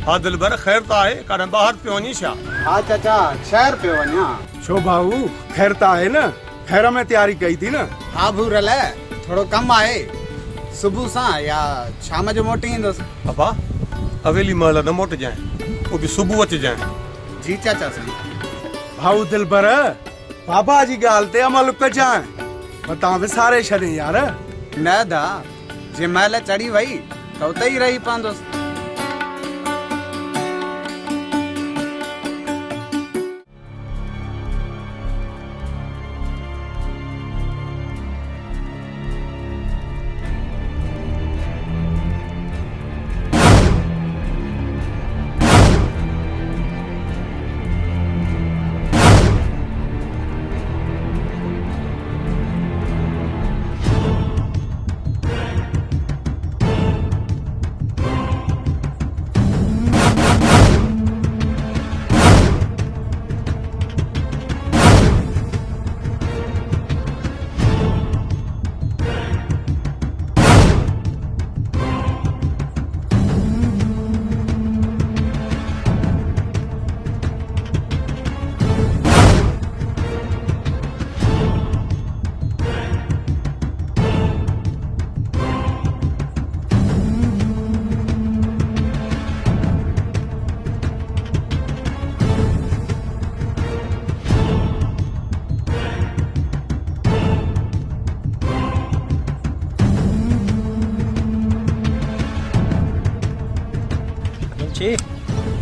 हाँ दिलबर ख़ैर त आहे काॾे ॿाहिरि पियो वञी छा? हाँ चाचा शहर पे वञा। छो भाऊ ख़ैर त आहे न? ख़ैर में तयारी कई थी न? हाँ भूरल थोड़ो कम आहे, सुबह सा या शाम जो मोटी ईंदुसि। पापा हवेली महल न मोट जाए, वो भी सुबह अच जाए। जी चाचा साईं। भाऊ दिलबर बाबा जी ॻाल्हि ते अमल कजांइ, बता विसारे छॾे यार। न दा जे महल चढ़ी वई त उते ई रही पवंदुसि।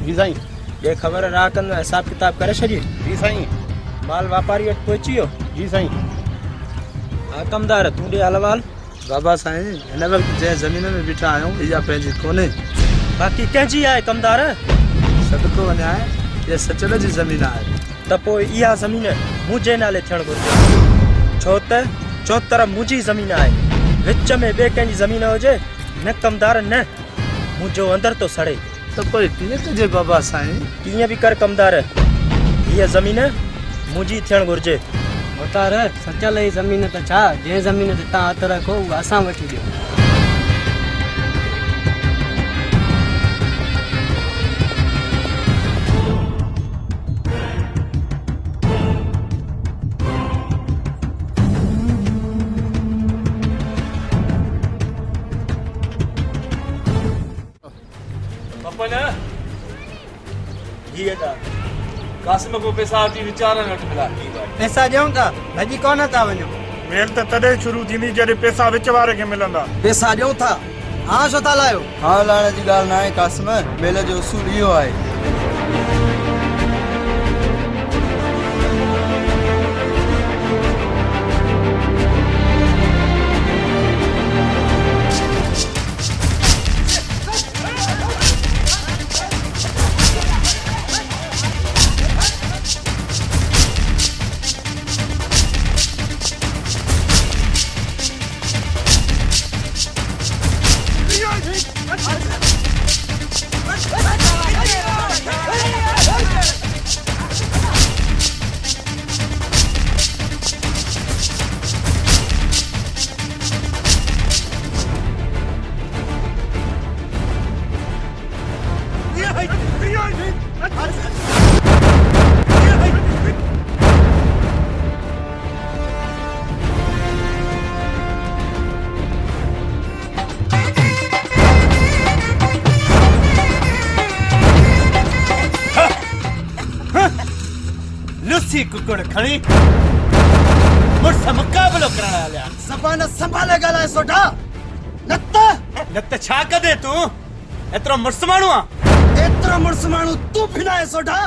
जी साईं। ये ख़बर राकन में हिसाब किताब करे छॾी? जी साईं। माल वापारी वटि पहुची वियो? जी साईं। हा कमदार तूं ॾे हलवाल। बाबा साईं हिन वक़्तु जंहिं ज़मीन में बीठा आहियूं इहा पंहिंजी कोन्हे। बाक़ी कंहिंजी आहे कमदार? सदको वञा आहे इहा सचल जी ज़मीन आहे। त पोइ इहा ज़मीन मुंहिंजे नाले थियणु घुरिजे, छो त चोतरफ़ मुंहिंजी ज़मीन आहे, विच में ॿिए कंहिंजी ज़मीन हुजे न कमदार न, मुंहिंजो अंदरि थो सड़े। त पोइ कीअं कजे बाबा साईं? कीअं बि कर कमदार, हीअ ज़मीन मुंहिंजी थियणु घुरिजे। मुतार सचल जी ज़मीन त छा, जंहिं ज़मीन ते तव्हां हथ रखो उहा असां वठी ॾियो। कासिम को पैसा अची वीचारनि वटि मिला। पैसा ॾियूं था भॼी कोन था वञूं। मेल त तॾहिं शुरू थींदी जॾहिं पैसा विच वारे खे मिलंदा। पैसा ॾियूं था, हाँ छो था लायो? हाँ लाइण जी ॻाल्हि न आहे कासिम, मेल जो उसूल इहो आहे। लुसी कुकड़ खणी मुझसे मुकाबलो करण आया। ज़बान संभाले ॻाल्हाए सोढा, नत छा कदे तू? एतिरो मुड़स माण्हू आ? एतिरो मुड़स माण्हू तूं बि न आहे सोढा।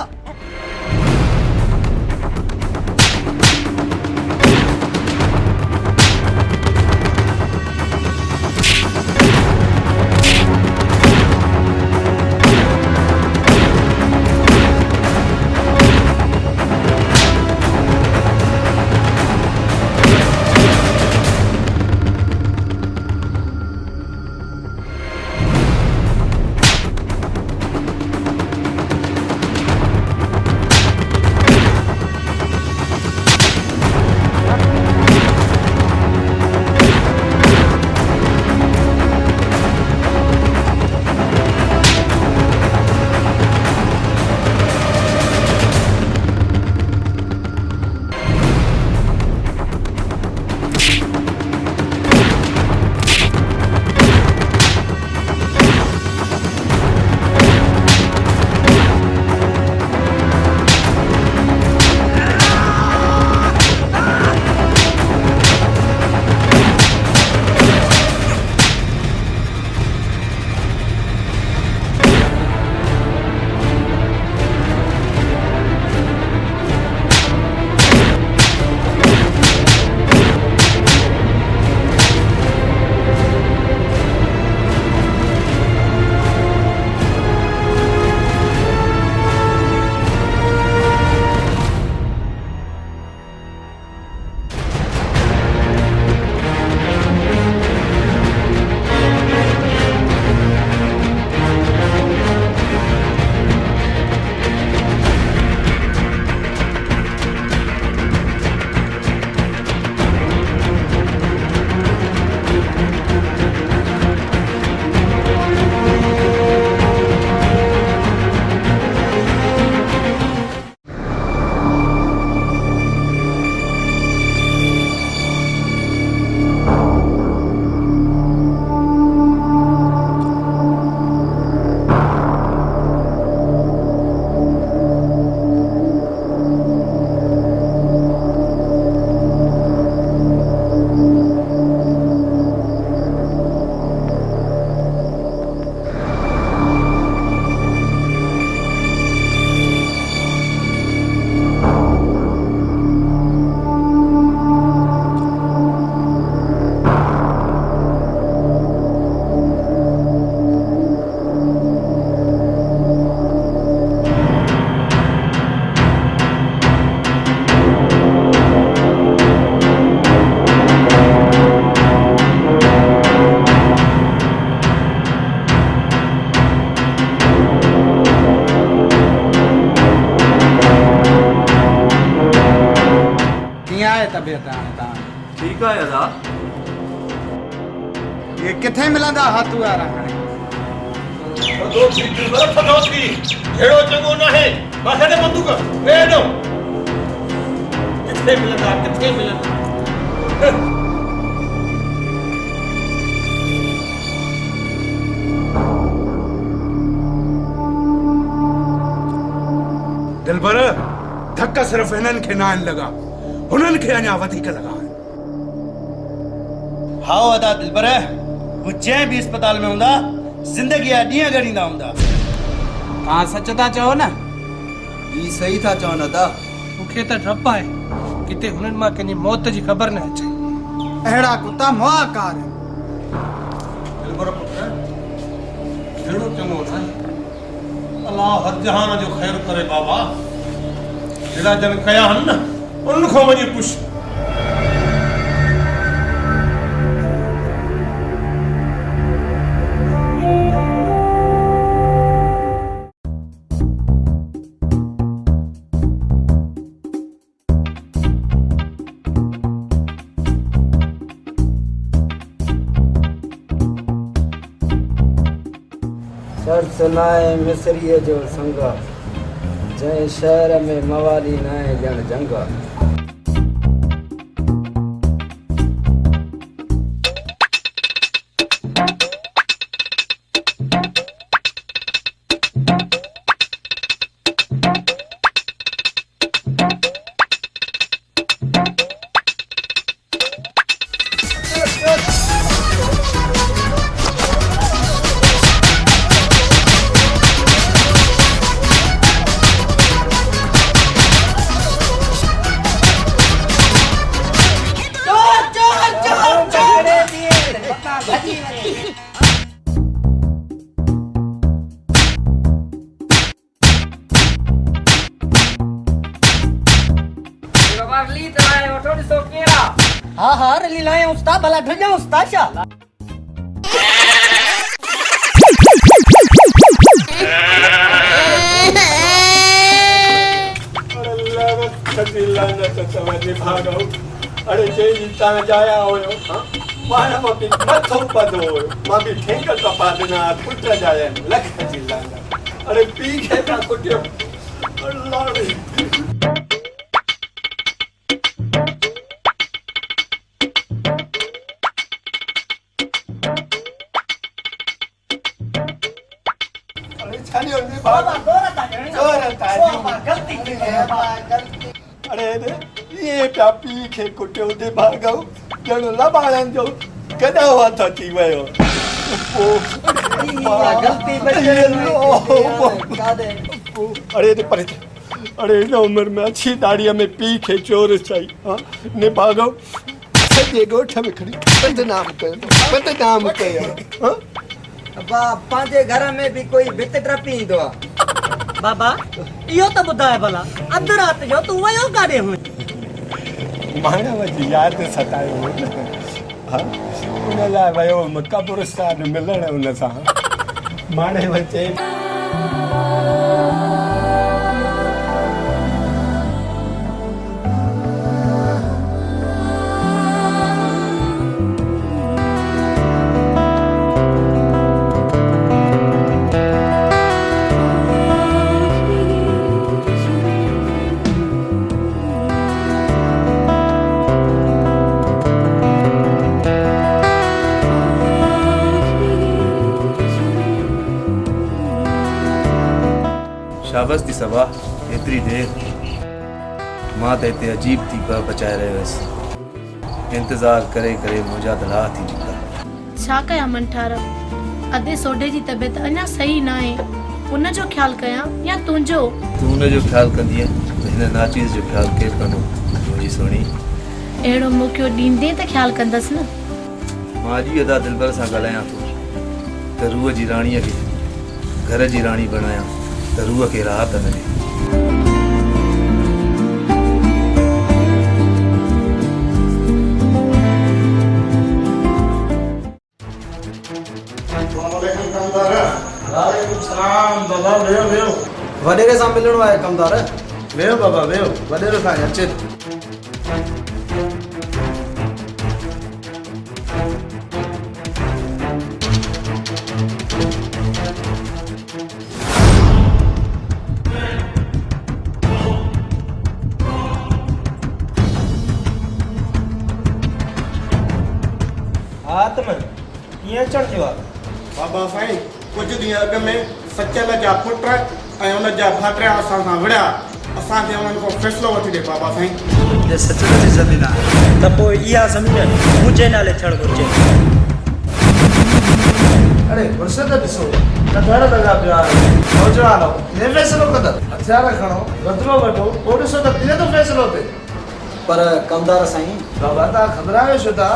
तबियत हाणे तव्हां ठीक है अदा ये किथे मिलंदा हथ वारा हाणे फदोसी दिलबर फदोसी हेड़ो चंगो न है माथे ते बंदूक वेडो किथे मिलंदा दिलबर धक्का सिर्फ हिननि खे न आहिनि लॻा हुननि खे अञा वधीक लॻा आहिनि हाओ अदा दिलबर वो जंहिं भी अस्पताल में हूंदा जिंदगी जा ॾींहं ॻणींदा हूंदा तव्हां सच था चओ न ई सही था चवनि अदा मूंखे त डपु आहे किथे हुननि मां कंहिंजी मौत जी ख़बर न अचे अहिड़ा कुता मुआकार दिलबर पुत्र हेड़ो चङो न अल्लाह हर जहान जो ख़ैर करे बाबा जेड़ा जन कया हन न उन खां वञी पुछ सर सुनाए मिसरीअ जो संग जंहिं शहर में मवाली न आहे ॼण जंग हाँ हाँ रली लाए उस्ताद भला ढल जाओ उस्ताद छा अरे जय जीता में जाया होयो हां माना मां भी मथो पदो होयो मां भी ठेंग कपा देना पुट जाया लख जिला अरे पी के ता कुटियो अल्लाह रे अरे ये पिया पी खे कुटियो दे भागो ॼण लबाड़नि जो कॾहिं हथ अची वियो अरे पर अरे हिन उमिरि में अछी दाड़ीअ में पी खे चोर चई हा ने भागो सॼे ॻोठ में खणी बदनाम कयो पंहिंजे घर में बि कोई भित टपी ईंदो आहे बाबा इहो त ॿुधाए भला अधु राति जो तूं वियो काॾे हुई मानव जी यादि सतायो हो हा उन लाइ वियो हुअमि कब्रिस्तान मिलण उन सां मानव चए शाबस थी सबा एतिरी देर मां त हिते अजीब थी बचाए रहियो हुयसि इंतज़ार करे करे मुंहिंजा त लाह थी निकिता छा कयां मंठार अधे सोडे जी तबियत अञा सही न आहे उन जो ख्यालु कयां या तुंहिंजो तूं हुन जो ख़्यालु कंदीअ त हिन नाचीज़ जो ख़्यालु केरु कंदो मुंहिंजी सुहिणी अहिड़ो मौक़ो ॾींदे त ख्यालु कंदसि न मां अॼु अदा दिलबर सां ॻाल्हायां थो त रूह जी राणीअ खे घर जी राणी बणायां त रूह खे राहत मिले वॾेरे सां मिलणो आहे कमदार वेहो बाबा वेहो वॾेरो खां अचे आत्म कीअं अचण थियो आहे? बाबा साईं कुझु ॾींहं अॻु में सचल जा पुट ऐं उन जा भाटिया असां सां विढ़िया असांखे उन्हनि खां फ़ैसिलो वठी ॾे बाबा साईं। ये सचल जी ज़मीन आहे। त पोइ इहा ज़मीन मुंहिंजे नाले थियणु घुरिजे। अरे फुर्सत ॾिसो त घर लॻा पिया नौजवान हे फ़ैसिलो कंदा हथियार खणो बदिलो वठो पोइ ॾिसो त कीअं थो फ़ैसिलो थिए। पर कमदार साईं बाबा तव्हां ख़बरायो छो था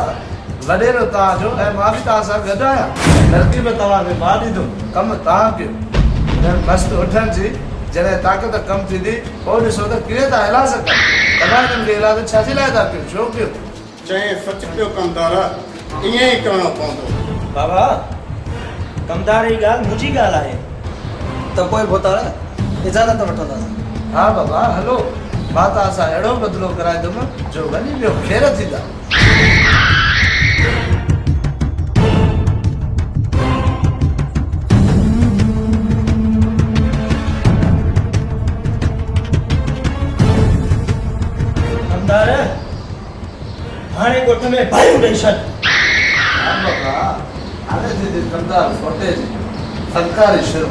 वॾेरो तव्हांजो ऐं मां बि तव्हां सां गॾु आहियां। तरक़ीब तव्हांखे मां ॾींदुमि कमु तव्हां कयो मस्तु उठण जी जॾहिं ताक़त कमु थींदी पोइ ॾिसो त कीअं था हला सघनि। तव्हां हिननि खे इलाज छाजे लाइ था कयो छो कयो? चए सच पियो कमदार ईअं ई करिणो पवंदो। बाबा कमदार जी ॻाल्हि मुंहिंजी ॻाल्हि आहे। त पोइ भोतार इजाज़त वठंदासीं। हा बाबा हलो मां तव्हां सां अहिड़ो बदिलो कराईंदुमि जो वञी ॿियो खेर थींदा। कमदार हाणे ॻोठ में भाइयूं ॾेई छॾ। हा बाबा हाणे थींदी कमदार फोटे जी सरकारी शुरू।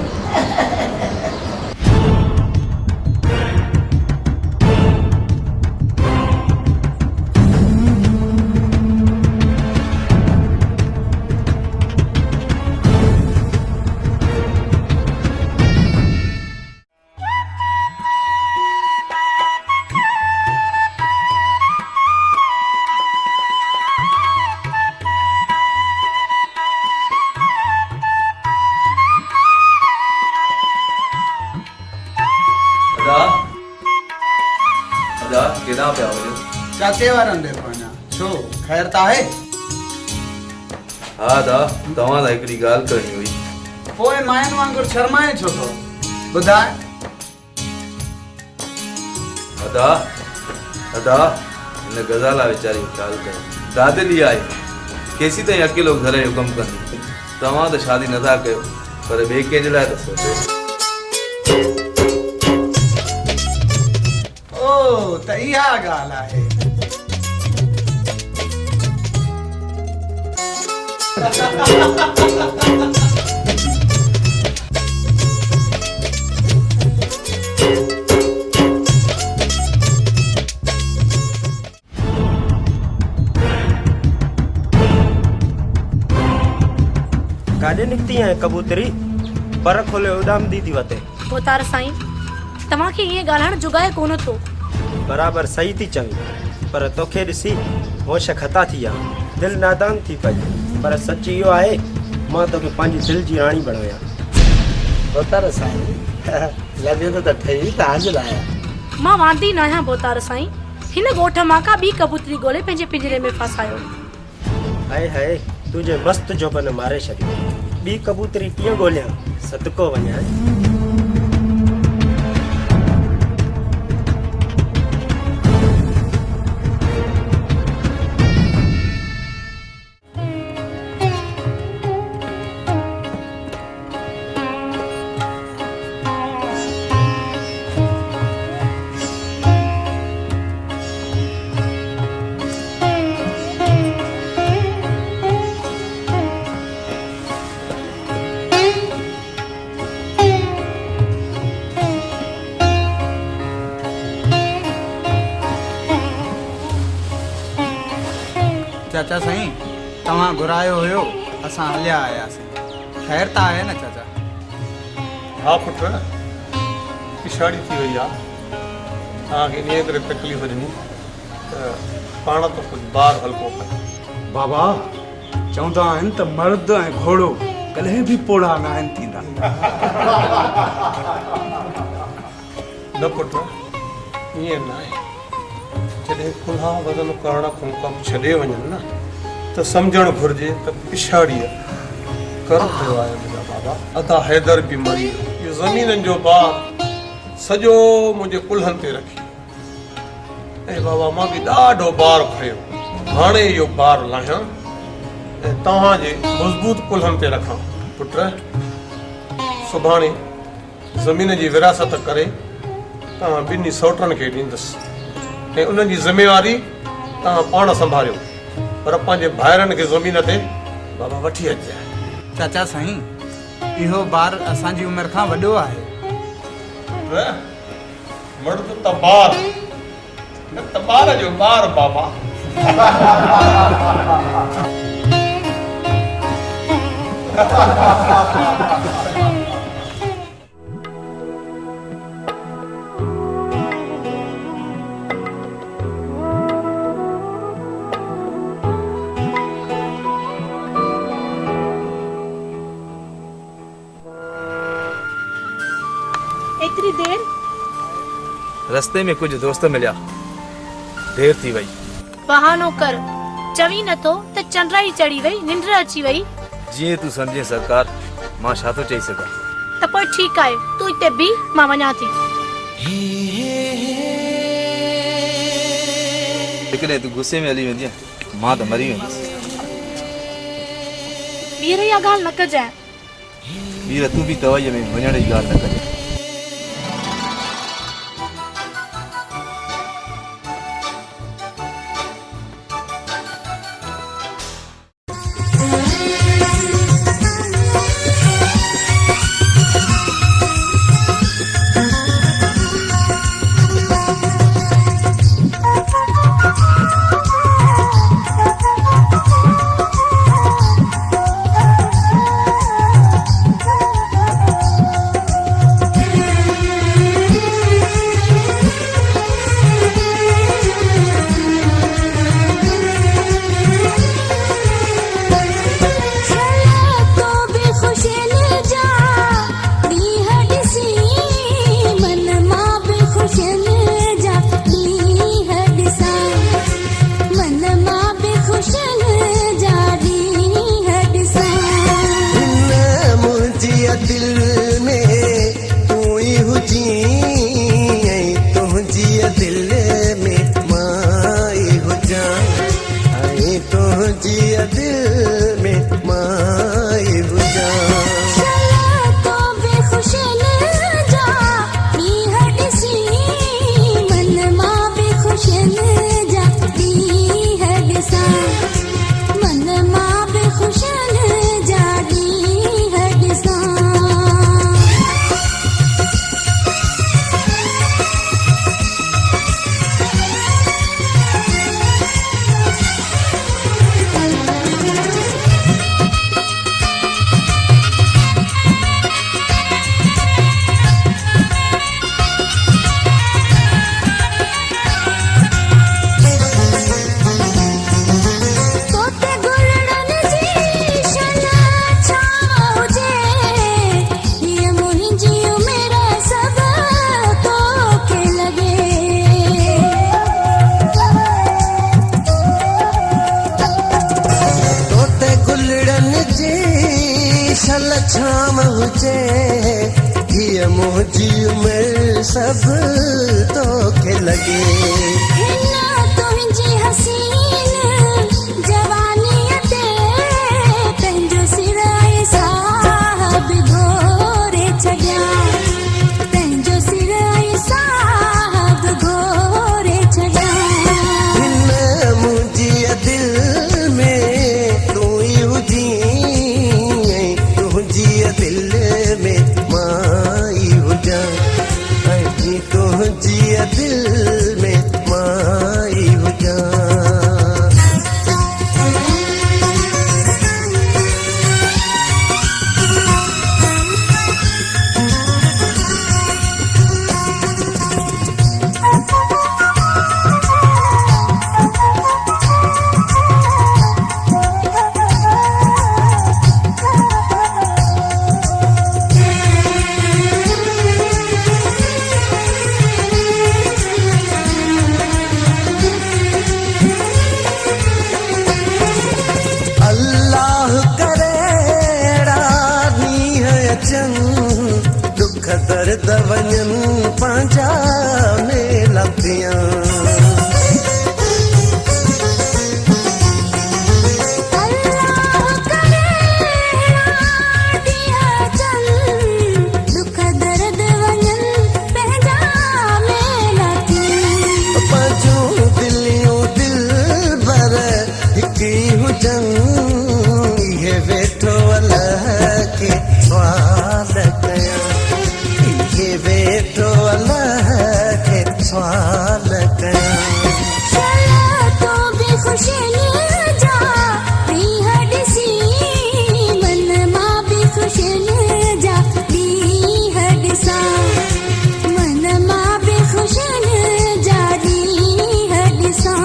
अदा केॾां पिया वञो? चाचे वारनि ॾे वञा छो ख़ैर त आहे? हा अदा तव्हां लाइ हिकिड़ी ॻाल्हि करणी हुई। पोइ माइनि वांगुरु शर्माए छो थो? ॿुधाए। अदा अदा हिन गज़ाला वीचारी जो ख़्यालु कयो। दादली आहे केसी ताईं अकेलो घर जो कमु कंदी। तव्हां त शादी नथा कयो पर ॿिए कंहिंजे लाइ त सोचो। ओ त इहा ॻाल्हि आहे। काॾे निकिती आहे कबूतरी? पर खोले उॾामंदी थी वते। भोतार साईं तव्हांखे ईअं ॻाल्हाइण जुगाए कोन थो। बराबरि सही थी चवी पर तोखे ॾिसी होश खता थी आहे दिलि नादान थी पई। पर सच इहो आहे मां तोखे पंहिंजी दिलि जी राणी बणाया। भोतार साईं लॻे थो त ठही तव्हांजे लाइ आहे। मां वांदी न आहियां भोतार साईं। हिन ॻोठ मां का ॿी कबूतरी ॻोल्हे पंहिंजे पिंजरे में फसायो। हाय हाय तुंहिंजे मस्त जोबन मारे छॾियो। ॿी कबूतरी कीअं ॻोल्हियां सदको वञा। चाचा साईं तव्हां घुरायो हुयो असां हलिया आयासीं। ख़ैर त आहे न चाचा? हा पुट पिछाड़ी थी वई आहे तव्हांखे इन करे तकलीफ़ ॾिनी त पाण त कुझु बार हल्को पए। बाबा चवंदा आहिनि त मर्द ऐं घोड़ो कॾहिं बि पोड़ा न आहिनि थींदा। न पुट ईअं न आहे। जॾहिं कुल्हा वज़न करण खां कमु छॾे वञनि न त सम्झणु घुरिजे त पिछाड़ीअ कर पियो आहे मुंहिंजा बाबा। अदा हैदर बि मरी वियो। इहो ज़मीननि जो बार सॼो मुंहिंजे कुल्हनि ते रखी ऐं बाबा मां बि ॾाढो बार खयो। हाणे इहो बार लाहियां ऐं तव्हांजे मज़बूत कुल्हनि ते रखां। पुट सुभाणे ज़मीन जी विरासत करे तव्हां ॿिन्ही सौटनि खे ॾींदुसि ऐं उन्हनि जी ज़िमेवारी तव्हां पाण संभालियो। पर पंहिंजे भाइरनि खे ज़मीन ते बाबा वठी अचे। चाचा साईं, इहो ॿार असांजी उमिरि खां वॾो आहे। मर्द त ॿार न त ॿार जो ॿार बाबा। एतिरी देर रस्ते में कुछ दोस्त मिलिया, देर थी वई। बहानो कर, चवी नथो त चंद्राई चढ़ी वई, निंड अची वई। जीअं तूं सम्झे सरकार, मां छा थो चई सघां। त पोइ ठीकु आहे, तूं हिते बि, मां वञा थी। हिकॾे तूं गुस्से में हली वेंदी, मां त मरी वेंदुसि। ॿीहर इहा ॻाल्हि न कजांइ। वीर तूं बि दवाईअ में वञण जी ॻाल्हि न कजांइ। छाम हुजे हीअ मुंहिंजी उमिरि सभु तोखे लॻे। तुंहिंजी हसीन जवानीअ ते पंहिंजो सिराए साहब घोरे छॾिया, पंहिंजो सिराए साहब घोरे छॾिया। हिन मुंहिंजी दिलि में तूं ई हुजी, दिल में मां ई हुजां, तुंहिंजी दिल में मां ई हुजां। हुजन ये वेठो अल्लाह के सवाल कया ये वेठो अल्लाह के सवाल कया चला तो भी खुश न जा दी हडसी मन मां भी खुश न जा दी हडसा मन मां भी खुश न जा दी हडसा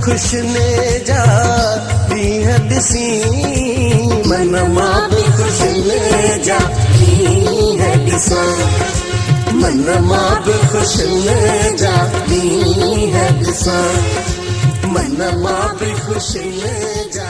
खुश ने जा दी हदसी मन मां भी खुश ने जा दी हदसा मन मां भी खुश ने जा दी हदसा मन मां भी खुश ने जा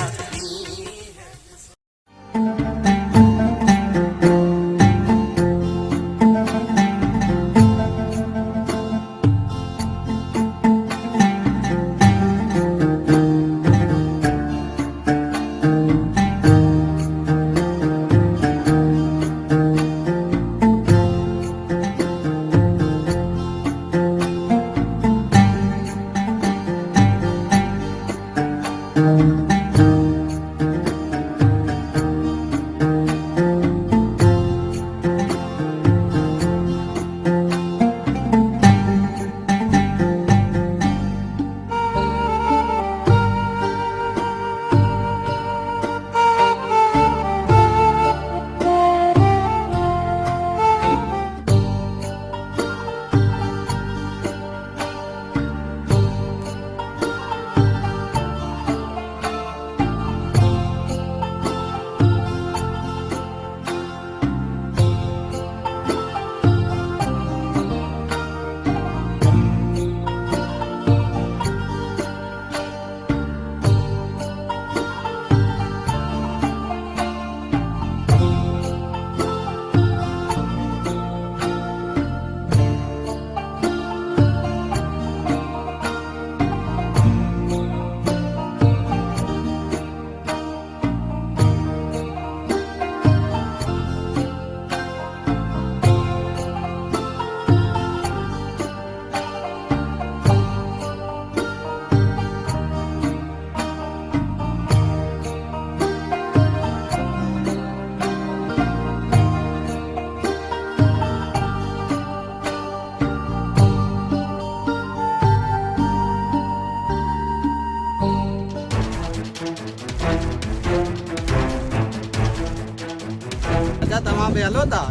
तव्हां बि हलो था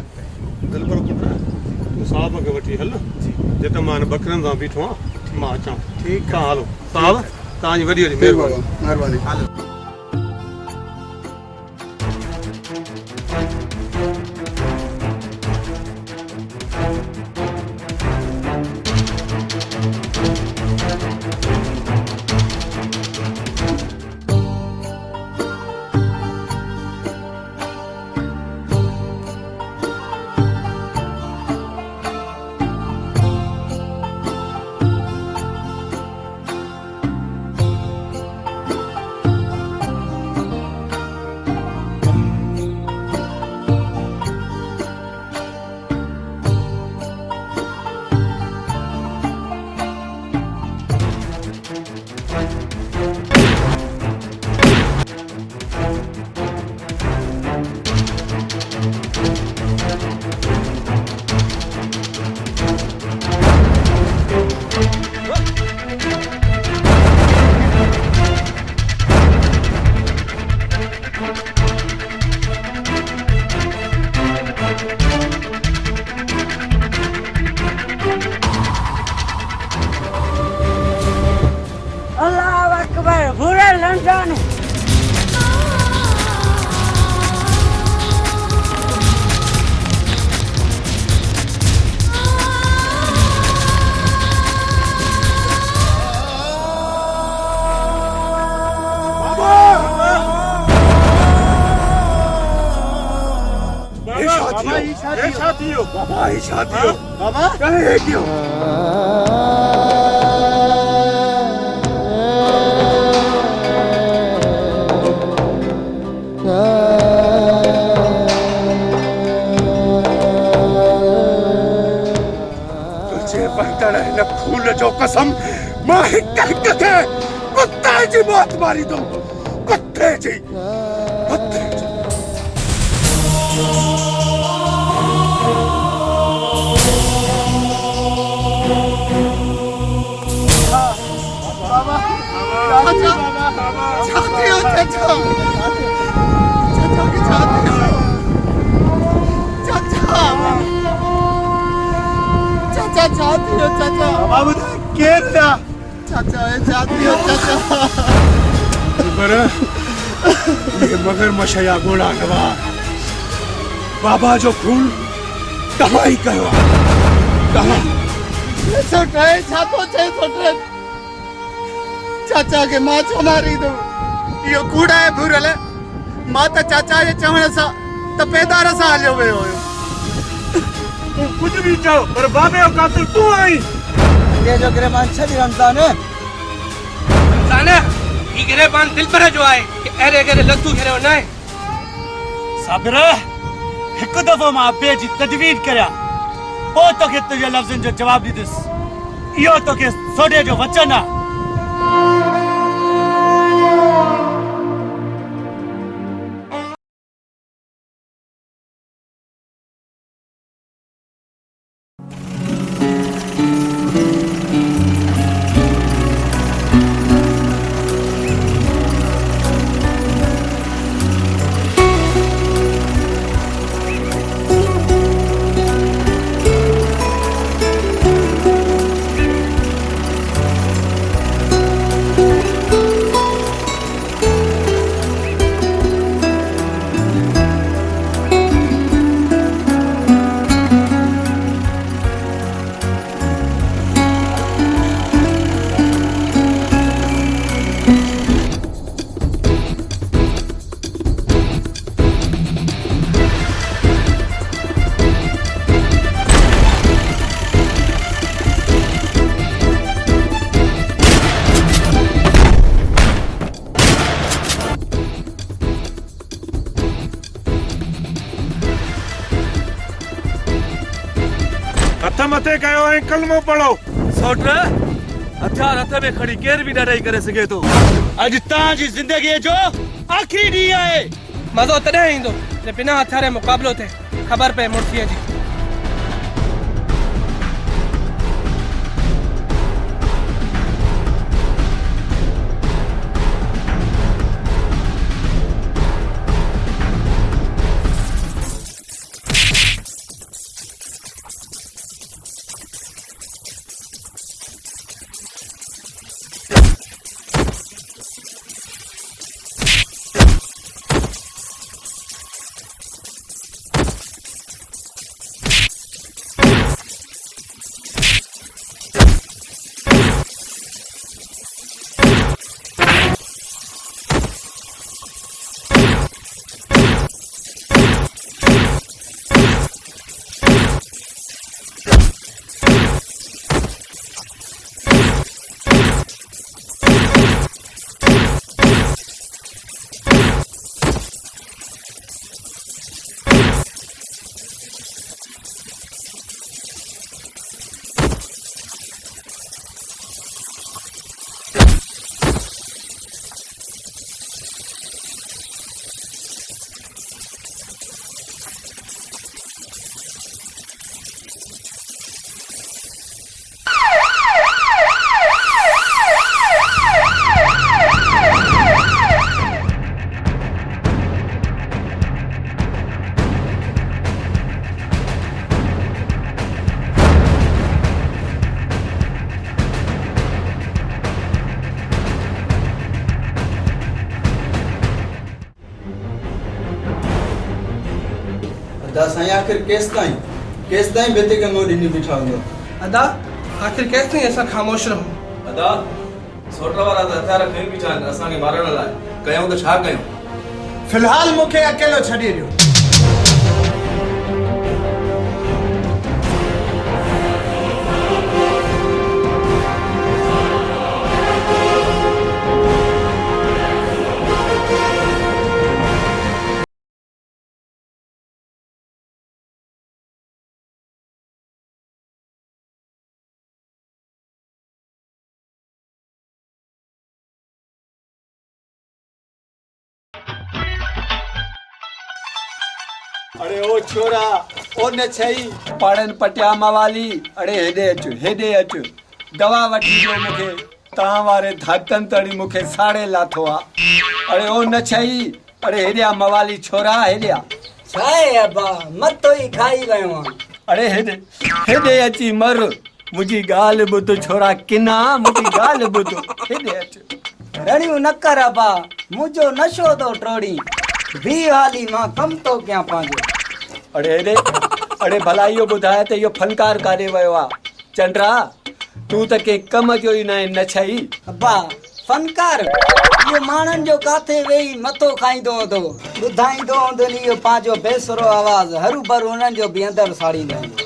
दिलबर पुट तूं साहब खे वठी हल जिते मां बकरनि सां बीठो आहियां मां अचां ठीकु तव्हां हलो साहब तव्हांजी वॾी वॾी महिरबानी महिरबानी हलो तुझे बंदड़ हिन फूल जो कसम मां हिक हिक खे कुत्ते जी मौत मारी दूं कुत्ते जी ये मगरमच्छ या घोड़ा नवा बाबा जो खून तबाही कयो चाचा के मां छो मारी दो यो कूड़ा है भूरल मां त चाचा जे चवण सां त पैदार सां हलियो वियो हुयो कुछ भी चओ पर बाबे जो कातिल तू आई ये जो गिरबान छदी रमजान ई गिरेबान दिल पर जो आहे कि अरे अरे लतू घेरो न साबिर हिकु दफ़ो मां अबे जी तजवीज़ करिया पोइ तोखे तुंहिंजे लफ़्ज़नि जो जवाब ॾींदुसि इहो तोखे सोडे जो वचन आहे हथ मथे कयो ऐं कलमो पढ़ो सोट हथियार हथ में खड़ी केर भी न रही करे सघे थो अॼु तव्हांजी ज़िंदगीअ जो आख़िरी ॾींहुं आहे मज़ो तॾहिं ईंदो जे बिना हथियारे मुक़ाबिलो थिए ख़बर पए मुर्सीअ जी साईं आखिर केस ताईं बेते के मोड़ी नहीं बिठा हुआ अदा आखिर केस ताईं असां ख़ामोश रहूं अदा सोट वारा त हथियार खणी बि चाहनि असांखे मारण लाइ कयूं त छा कयूं फिलहाल मूंखे अकेलो छॾी ॾियो अरे ओ छोरा ओ न छई पाड़न पटिया मवाली अरे हेडे अच दवा वठी जो मुखे ता वारे धाकन तड़ी मुखे साड़े लाथो आ अरे ओ न छई अरे हेडिया मवाली छोरा हेडिया छाए अब्बा मतो ही खाई वयो अरे हेडे अची मर मुजी गाल बुध छोरा किना मुजी गाल बुध हेडे अच रड़ियूं न कर अब्बा मुझो नशो तो टोड़ी भी हाली मां कम तो क्या पांजो अरे भला इहो ॿुधाए त इहो फनकार काॾे वियो आहे चंड्रा तूं त के कम जो ई न छई अब्बा फनकार इहो माण्हुनि जो काथे वेही मथो खाईंदो हूंदो ॿुधाईंदो हूंदो इहो पंहिंजो बेसरो आवाज़ हरू भरू हुननि जो बि अंदरि साड़ींदो हूंदो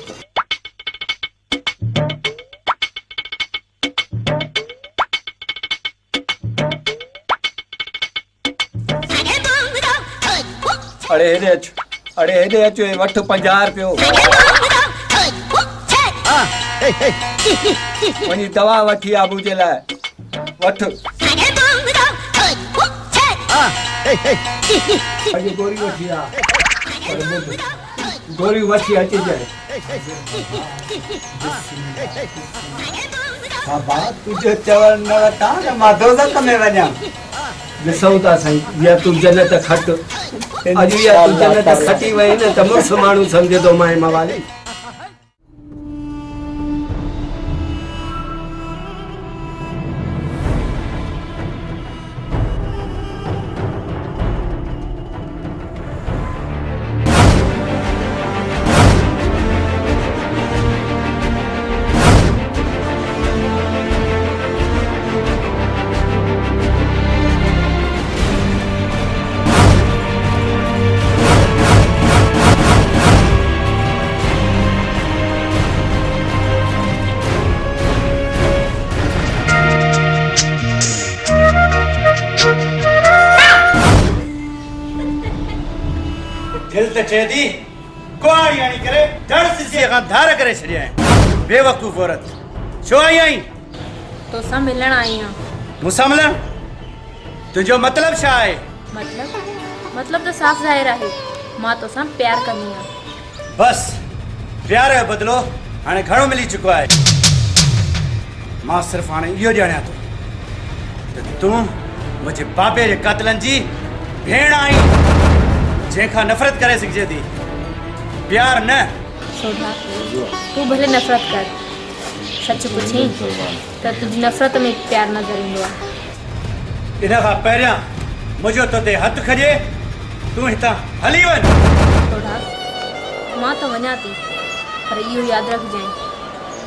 अरे हेॾे अच वठ 50 रुपयो वञी दवा वठी आबू जे लाइ वठ अॼु गोरी वठी आ गोरी वठी अची जाए बाबा तुझो चवण न वठां त मां दोज़ख में वञा ॾिसूं था साईं या तूं जन्नत खट अॼु या तूं जन्नत खटी वई न त मुड़ुसु माण्हू सम्झे थो माए मवाली चे थी कुआड़ी आणी करे धड़ सिसीअ खां धार करे छॾिया आहिनि बेवकूफ़ औरत छो आई आई तोसां मिलण आई आहियां मूंसां मिलण तुंहिंजो मतिलबु छा आहे मतलब तो साफ़ ज़ाहिर आहे मां तोसां प्यार कंदी आहियां बस प्यार जो बदिलो हाणे घणो मिली चुको आहे मां सिर्फ़ु हाणे इहो ॼाणियां थो त तूं मुंहिंजे बाबे जे कातिलनि जी भेण आई जंहिंखां नफ़रत करे सघिजे थी प्यार न सोढा तूं भले नफ़रत कर सच पुछी त तुंहिंजी नफ़रत में प्यार नज़र ईंदो आहे इन खां पहिरियां मुंहिंजो तो ते हथु खॼे तूं हितां हली वञ सोढा मां त वञा थी पर इहो यादि रखजांइ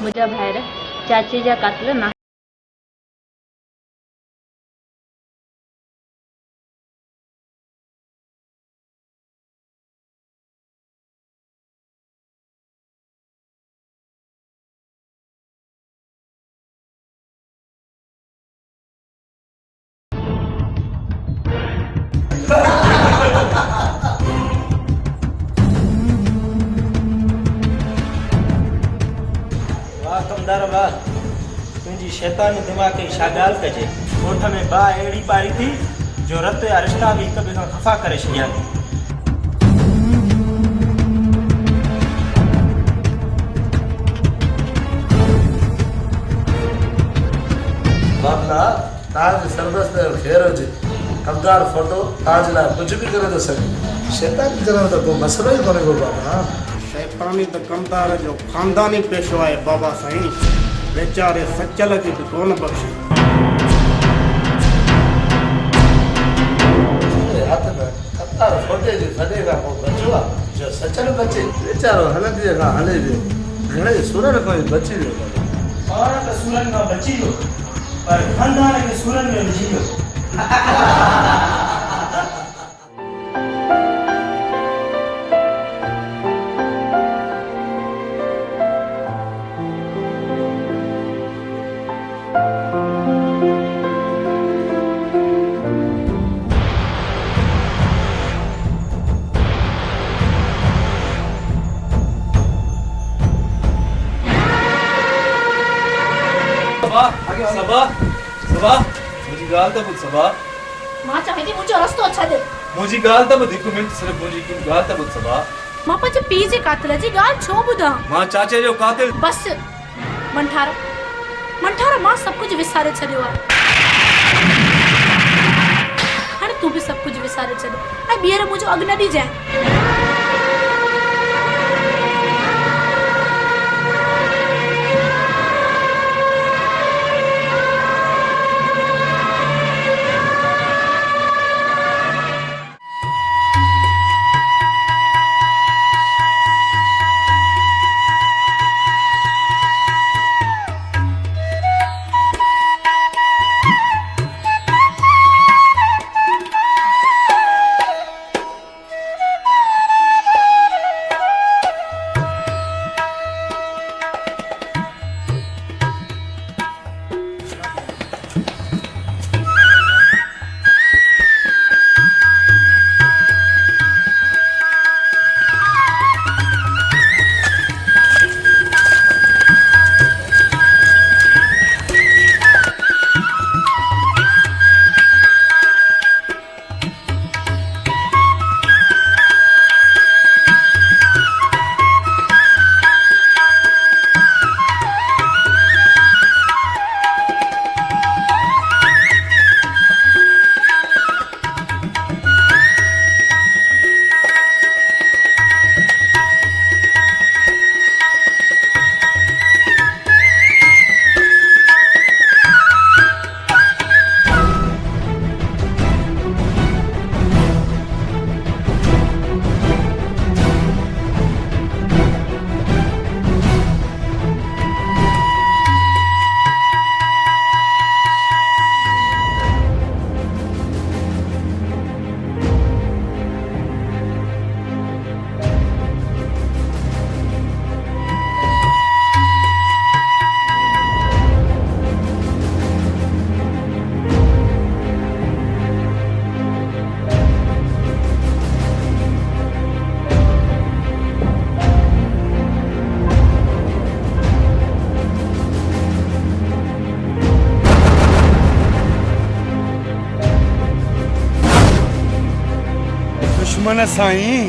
मुंहिंजा भाइर चाचे जा कातिल न तुंहिंजी शैतानी दिमाग़ खे छा ॻाल्हि कजे ॻोठ में बाहि अहिड़ी पाई थी जो रत या रिश्ता बि हिक ॿिए खां ख़फ़ा करे छॾिया बाबला ताज सरबत ख़ैर हुजे कमदार फोटो ताज लाइ कुझु बि करे थो सघे शैतानी करण त को मसइलो ई कोन्हे को बाबा शैतानी त कमदार जो ख़ानदानी पेशो आहे बाबा साईं बेचारे सचल खे बि कोन बख़्शे हथ में कमदार फोटे जे सॾे खां पोइ बचियो आहे जो सचल बचे वीचारो हलंदीअ खां हले वियो घणे सुरनि खां ई बची वियो पाण त सूरनि खां बची वियो पर ख़ानदान खे सूरनि में विझी वियो सबा मुझी गाल त ॿुध सबा मां चाहे थी मुंहिंजो रस्तो अच्छा दे मुझी गाल त ॿुध हिकु मिंट सिर्फ़ु मुझी गाल त ॿुध सबा मां पंहिंजे पीउ जे कातिल जी ॻाल्हि छो ॿुधां? मां चाचे जो कातिल। बस मंठारा मां सभु कुझु विसारे छॾियो आहे। हाणे तूं बि सभु कुझु विसारे छॾ ऐं ॿीहर मुंहिंजो अॻु न ॾिजांइ। दुश्मन साईं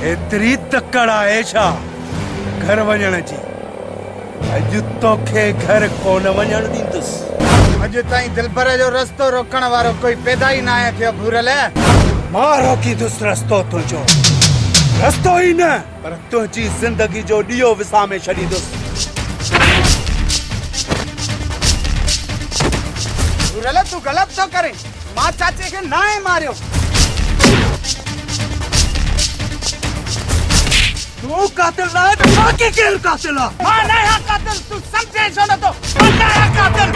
एतिरी तकड़ आहे छा घर वञण जी? अॼु तोखे घर कोन वञण ॾींदुसि। अॼु ताईं दिलबर जो रस्तो रोकण वारो कोई पैदा ई न आहे थियो भूरल। मां रोकींदुसि रस्तो तुंहिंजो, रस्तो ई न पर तुंहिंजी ज़िंदगी जो ॾीओ विसामे छॾींदुसि। भूरल तूं ग़लति थो करे, मां चाचे खे न आहे मारियो। तू कातिल ना है तो बाकी केर कातिल है? मां न आहियां कातिल, तूं समझे छो नथो? मां न आहियां कातिल।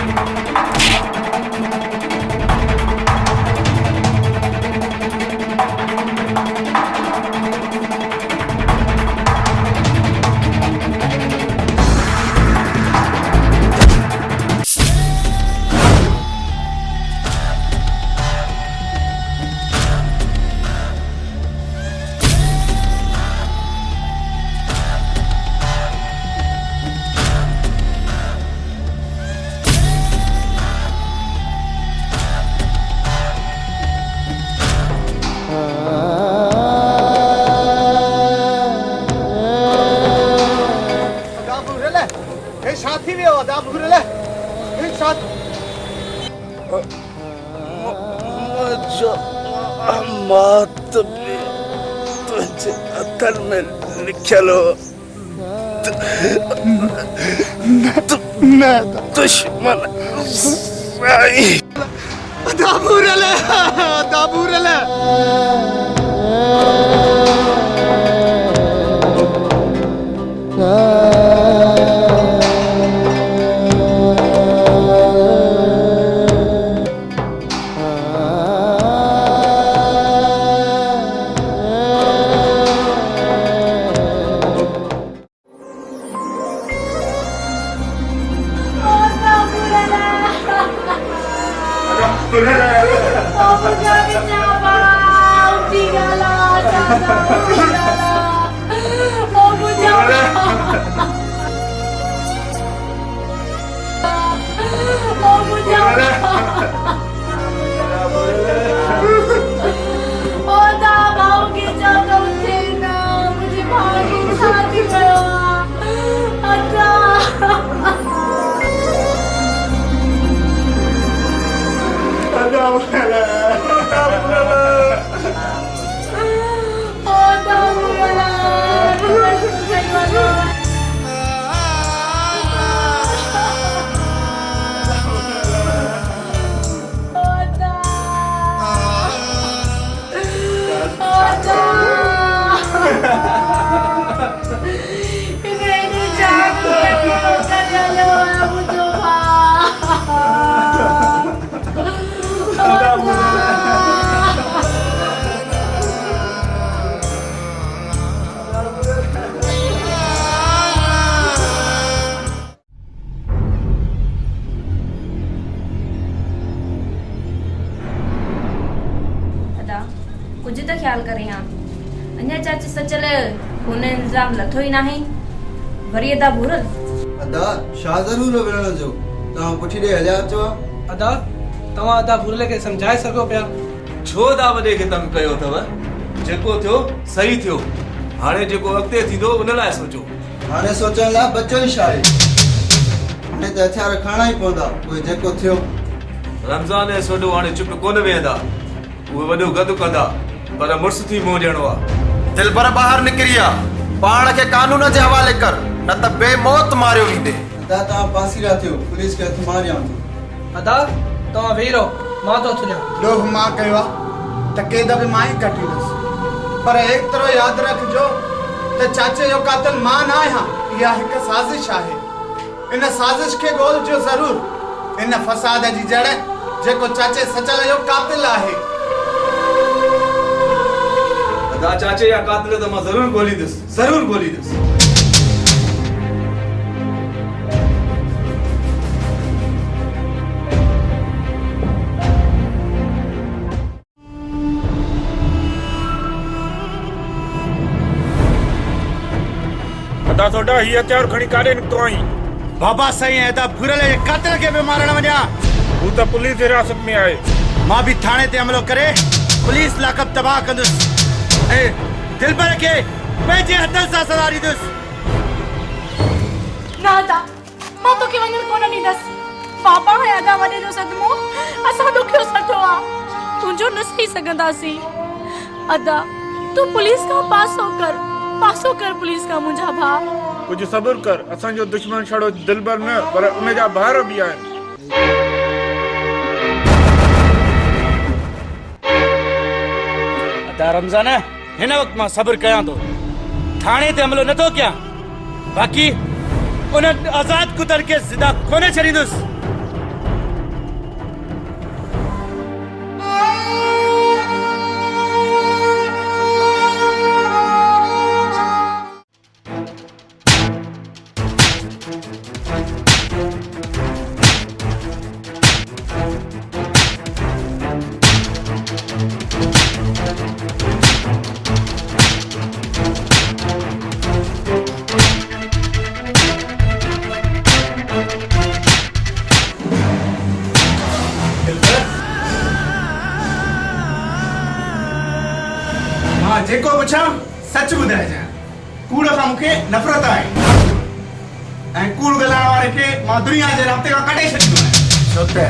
साथी भी हो दा भूरल एक साथ मुझे मात में तुझे अतर में लिखलो दुश्मन साई दा भूरल Oh, कातिल हुन इल्ज़ाम लथो ई नाहे वरी अदा भूरल अदा छा ज़रूर विढ़ण जो तव्हां पुठी ॾे हलिया अचो अदा तव्हां अदा भूरल खे सम्झाए सघो पिया छो दा वॾे खे तंग कयो अथव जेको थियो सही थियो हाणे जेको अॻिते थींदो उन लाइ सोचो हाणे सोचण लाइ बचो ई छा आहे हाणे त हथियार खणणा ई पवंदा उहे जेको थियो रमज़ान ऐं सोडो हाणे चुप कोन वेहंदा उहे वॾो गदु कंदा पर मुड़ुस थी मुंहुं ॾियणो आहे दिलबर ॿाहिरि निकिरी आहे पाण खे कानून जे हवाले कर न त बेमौत मारियो वेंदे अदा तव्हां पासीरा थियो पुलिस खे हथ मारियां थो अदा तव्हां वेही रहो मां थो थुलियां ॾोह मां कयो आहे त केद बि मां ई कटींदुसि पर हिकु तरह यादि रखिजो त चाचे जो कातिल मां न आहियां इहा हिकु साज़िश आहे इन साज़िश खे ॻोल्हिजो ज़रूर इन फ़साद जी जड़ जेको चाचे सचल जो कातिल आहे अदा चाचे या कातिल त मां ज़रूर ॻोल्हींदुसि अदा सोडा ही हथियार खणी काॾे निकितो आहीं बाबा सही है त भूरल जे कातिल खे बि मारण वञा हू त पुलिस हिरासत में आहे मां बि थाणे ते हमलो करे पुलिस लाकअप तबाह कंदुसि ऐं दिलबर खे पंहिंजे हथनि सां सज़ा ॾींदुसि न अदा मां तोखे वञण कोन ॾींदसि पापा ऐं अदा वॾे जो सदमो असां ॾुखियो सठो आहे तुंहिंजो न सही सघंदासीं अदा तूं पुलिस खां पासो कर पुलिस खां मुंहिंजा भाउ कुछ सब्र कर असांजो दुश्मन छड़ो दिलबर न पर उनजा ॿार बि आहिनि अदा रमज़ान हिन वक़्तु मां सब्र कयां थो थाणे ते हमलो नथो कयां बाक़ी उन आज़ाद कुतर खे ज़िंदा कोन छॾींदुसि जेको पुछां सच ॿुधाइजांइ कूड़ खां मूंखे नफ़रत आहे ऐं कूड़ ॻाल्हाइण वारे खे मां दुनिया जे राब्ते खां कढे छॾींदो आहियां छो त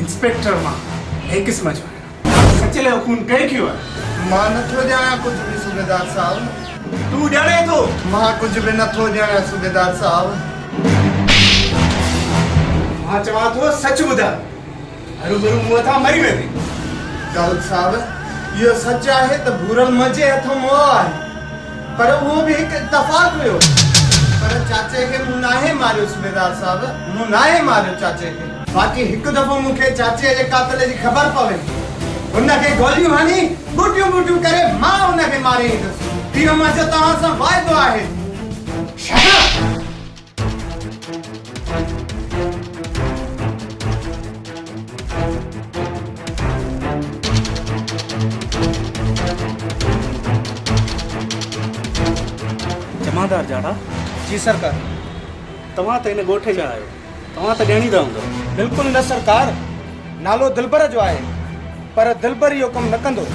इंस्पेक्टर मां ॿिए क़िस्म जो आहियां सचेले जो खून कंहिं कयो आहे मां नथो ॼाणां कुझु बि सूबेदार साहिबु तूं ॼाणे थो मां कुझु बि नथो ॼाणां सूबेदार साहिबु मां चवां थो सच ॿुधाए हरूभरू मूं वटां मरी वेंदी दाऊद साहिबु इहो सच आहे त भूरल मुंहिंजे हथों मोह आहे पर उहो बि हिकु इत्तफ़ाक़ हुयो पर चाचे खे मूं नाहे मारियो सूबेदार साहिबु मूं नाहे मारियो चाचे खे बाक़ी हिकु दफ़ो मूंखे चाचे जे कातिल जी ख़बर पवे हुनखे गोलियूं हणी बूटियूं बूटियूं करे मां हुनखे मारे ईंदुसि इहो मुंहिंजो तव्हां सां वाइदो आहे जमादार जाड़ा जी सरकार तव्हां त हिन ॻोठे जा आहियो तव्हां त ॼाणींदा हूंदव बिल्कुलु न सरकार नालो दिलबर जो आहे पर दिलबर इहो कमु न कंदो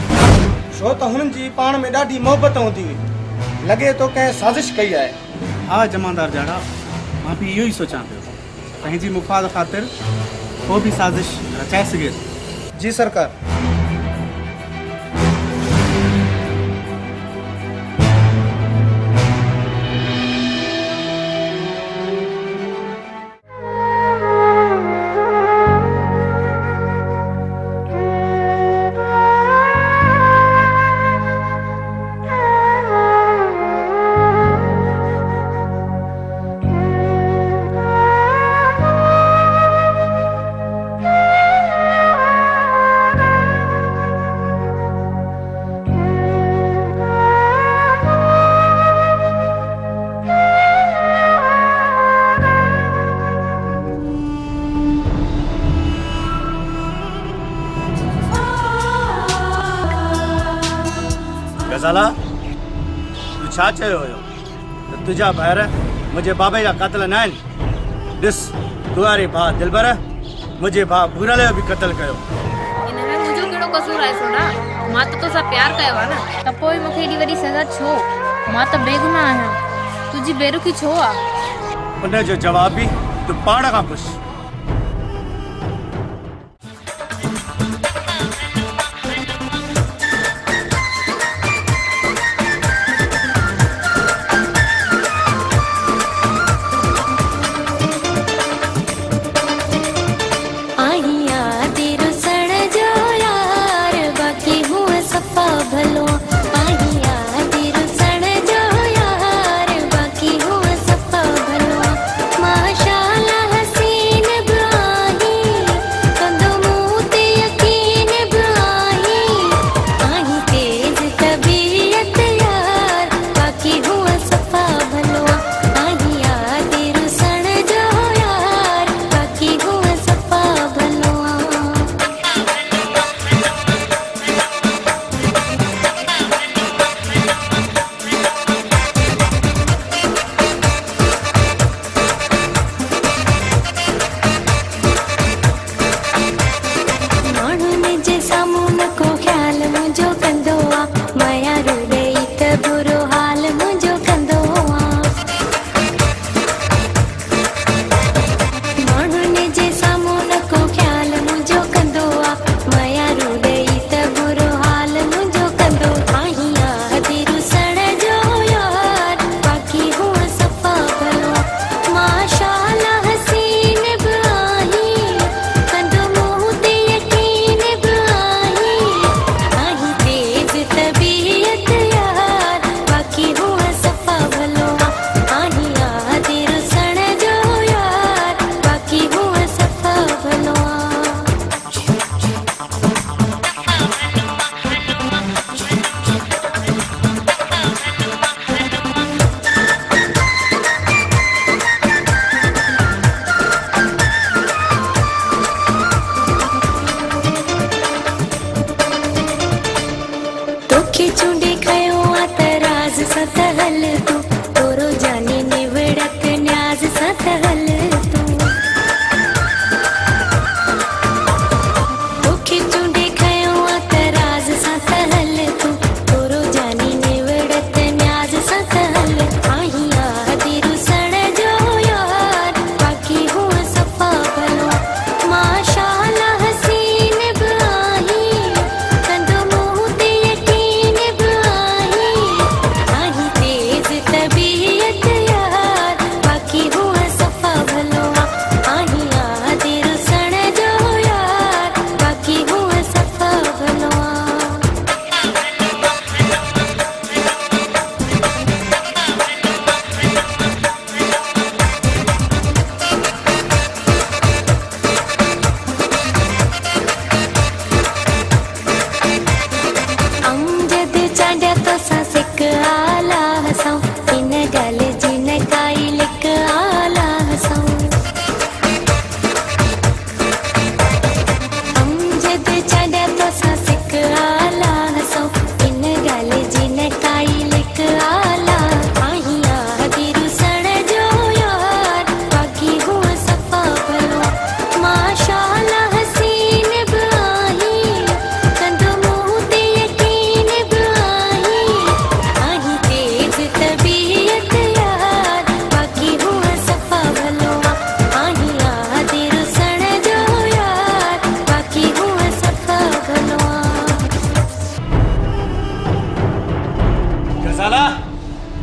छो त हुननि जी पाण में ॾाढी मोहबत हूंदी हुई लॻे थो कंहिं साज़िश कई आहे हा जमादार जाड़ा मां बि इहो ई सोचां पियो पंहिंजी मुफ़ाद ख़ातिर को बि साज़िश रचाए सघे थो जी सरकार गज़ाला तू छा चयो हुयो त तुंहिंजा ॿाहिरि मुंहिंजे बाबे जा क़त्ल न आहिनि। ॾिस तुंहिंजे भाउ दिलबर मुंहिंजे भाउ भूराले जो बि क़त्ल कयो। इनमें मुंहिंजो कहिड़ो कसूर आहे सोना? मां त तोसां प्यार कयो आहे न, त पोइ मूंखे एॾी वॾी सज़ा छो? मां त बेगुनाह आहियां, तुंहिंजी बेरुखी छो आहे? उनजो जवाब बि तूं पाण खां पुछ।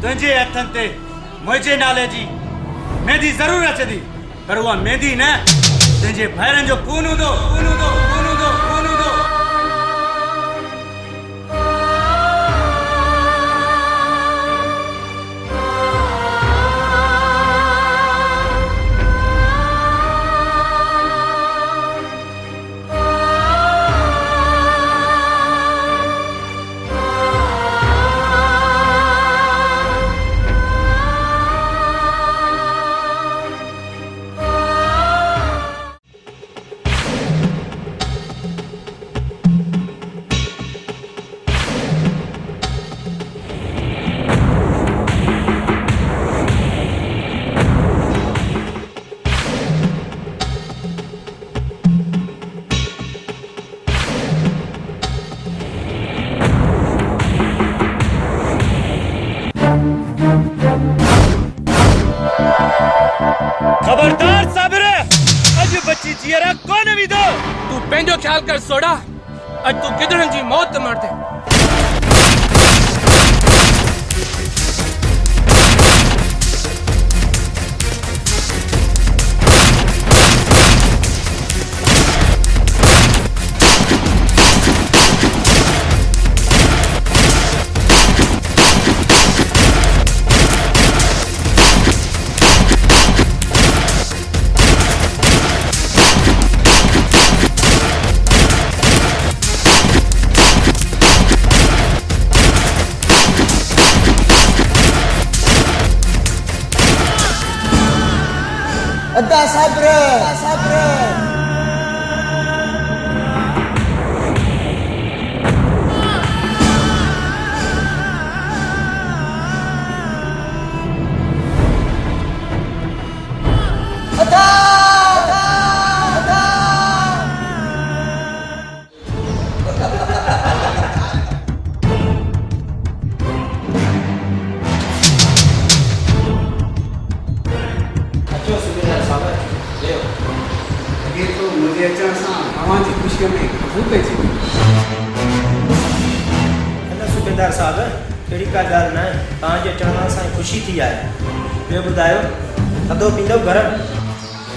तुंहिंजे हथनि ते मुंहिंजे नाले जी मेहंदी ज़रूरु अचंदी, पर उहा मेहंदी न तुंहिंजे भाइरनि जो खून हूंदो, खून हूंदो, खून हूंदो, खून हूंदो। खबरदार साबिर अज बच्ची जीअरा कोन भी दो तू पंहिंजो ख्याल कर सोडा अज तू गिदड़न जी मौत मरते अदा सब्र सूबेदार साहब कहिड़ी का ॻाल्हि न आहे तव्हांजे अचण सां असांखे ख़ुशी थी आहे ॿियो ॿुधायो थधो पींदो गरम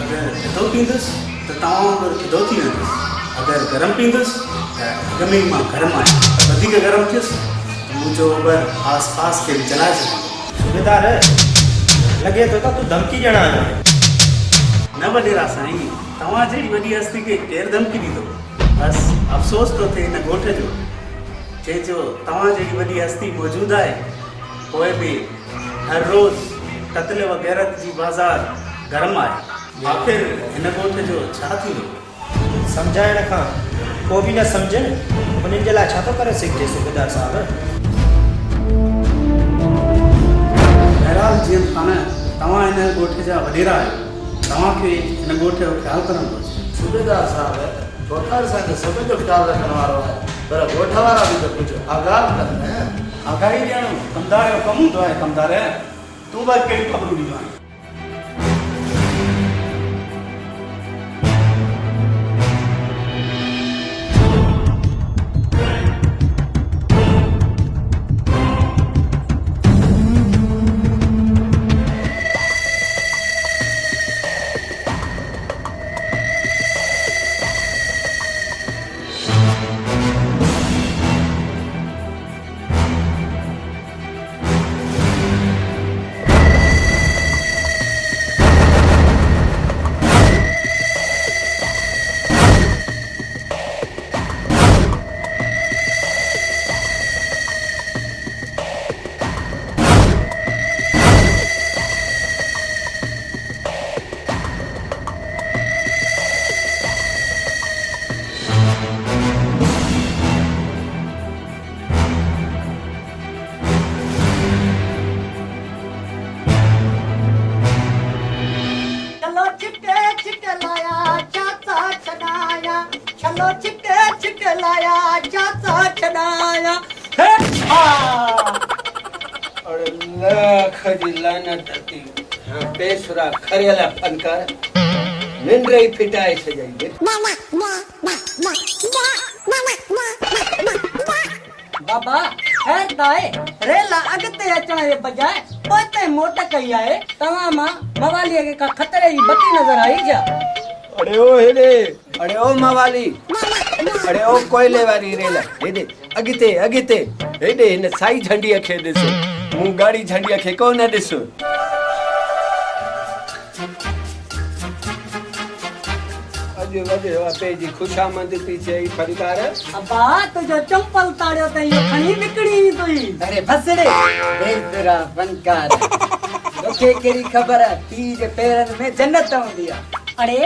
अगरि थधो पींदुसि त तव्हां वांगुरु थधो थी वेंदुसि अगरि गरम पींदुसि त अॻ में ई मां गरम आहियां वधीक गरम थियुसि त मुंहिंजो उबर आस पास खे बि जलाए सघां सूबेदार लॻे थो त तूं धमकी ॾियण आयो आहीं न वॾेरा साईं तव्हां जहिड़ी वॾी हस्ती खे केरु धमकी ॾींदो बसि अफ़सोस थो थिए हिन ॻोठ जो चइजो तव्हां जहिड़ी वॾी हस्ती मौजूदु आहे पोइ बि हर रोज़ क़त्ल व गैरत जी बाज़ार गरम आहे आख़िर हिन ॻोठ जो छा थींदो सम्झाइण खां को बि न सम्झे उन्हनि जे लाइ छा थो करे सघिजे सूबेदार साहब बहरहाल जीअं पाण तव्हां हिन ॻोठ जा वॾेरा आहियो तव्हांखे हिन ॻोठ जो ख़्यालु करणु घुरिजे सूबेदार साहब ॻोठार सां त सभिनि जो ख़्यालु रखण वारो आहे पर ॻोठ वारा बि त कुझु आगाह कंदा आहिनि आगाही ॾियणु कमदार जो कमु हूंदो आहे कमदार तूं बि कहिड़ी ख़बरूं ॾींदो आहीं पेशरा खरियल फनकार निंड ही फिटाए छॾियई बाबा खैर ताए रेला अॻिते अचण जे बजाए पोइते मोट कई आहे तव्हां मां मवालीअ खे का खतरे जी बत्ती नज़र आई छा अरे ओ हेॾे अरे ओ मवाली अरे ओ कोयले वारी रेल हेॾे अॻिते अॻिते हेॾे हिन साई झंडीअ खे ॾिसो मूं ॻाढ़ी झंडीअ खे कोन ॾिसो अॼु वॾे वापे जी ख़ुशामंद थी चई फनकार अब्बा तुझो चंपल ताड़ियो त इहो खणी निकिरी तुई अरे भसड़े बेदरा फनकार तोखे कहिड़ी ख़बर पी जे पेरनि में जन्नत हूंदी आहे अरे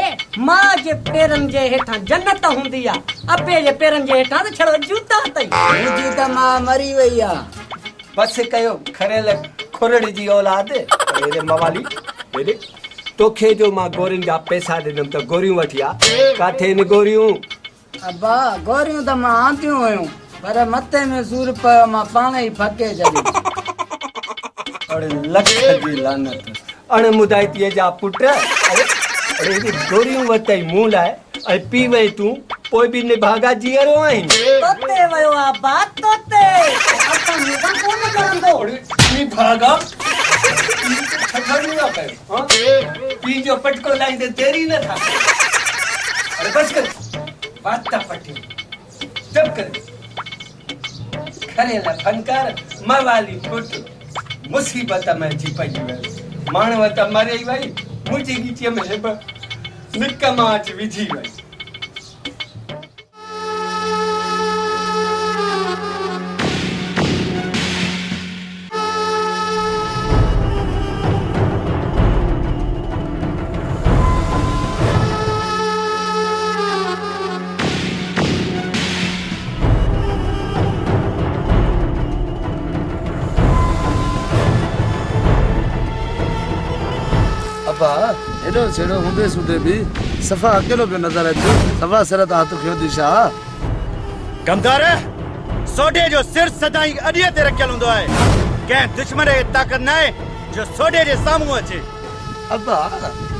मां जे पेरनि जे हेठां जन्नत हूंदी आहे अपे जे पेरनि जे हेठां त छड़ो जूता अथई मुंहिंजी त मां मरी वई आहे बस कयो खरेल खुरड़ जी औलाद अरे मवाली हेॾे तोखे जो मां गोरियुनि जा पैसा ॾिनमि त गोरियूं वठी आ काथे इन गोरियूं अब्बा गोरियूं त मां आंदियूं हुयूं पर मथे में सूर पियो मां पाण ई फके छॾी अड़े लख जी लानत अण मुदाइतीअ जा पुट अरे गोरियूं वरितई मूं लाइ ऐं पी वई तूं पोइ बि निभागा जीअरो आहिनि तोते वयो आ बात तोते असां मूंखां कोन करंदो निभागा खखड़ियो कयो हां पी जो पटको लाईंदे देरी न था अरे बस कर बात था पटी चुप कर खरेला फनकार मवाली पुट मुसीबत में जी पई मानव त मरे वई मुझी गीची में निकमाच विझी वई अपा एडो छेड़ो हूंदे सूदे भी सफ़ा अकेलो पियो नज़र अचे सफ़ा सिर त हथ खयो थी छा कमदार सोडे जो सिर सदाई अॾीअ ते रखियल हूंदो आहे कंहिं दुश्मन खे ताक़त न आहे जो सोडे जे साम्हूं अचे अपा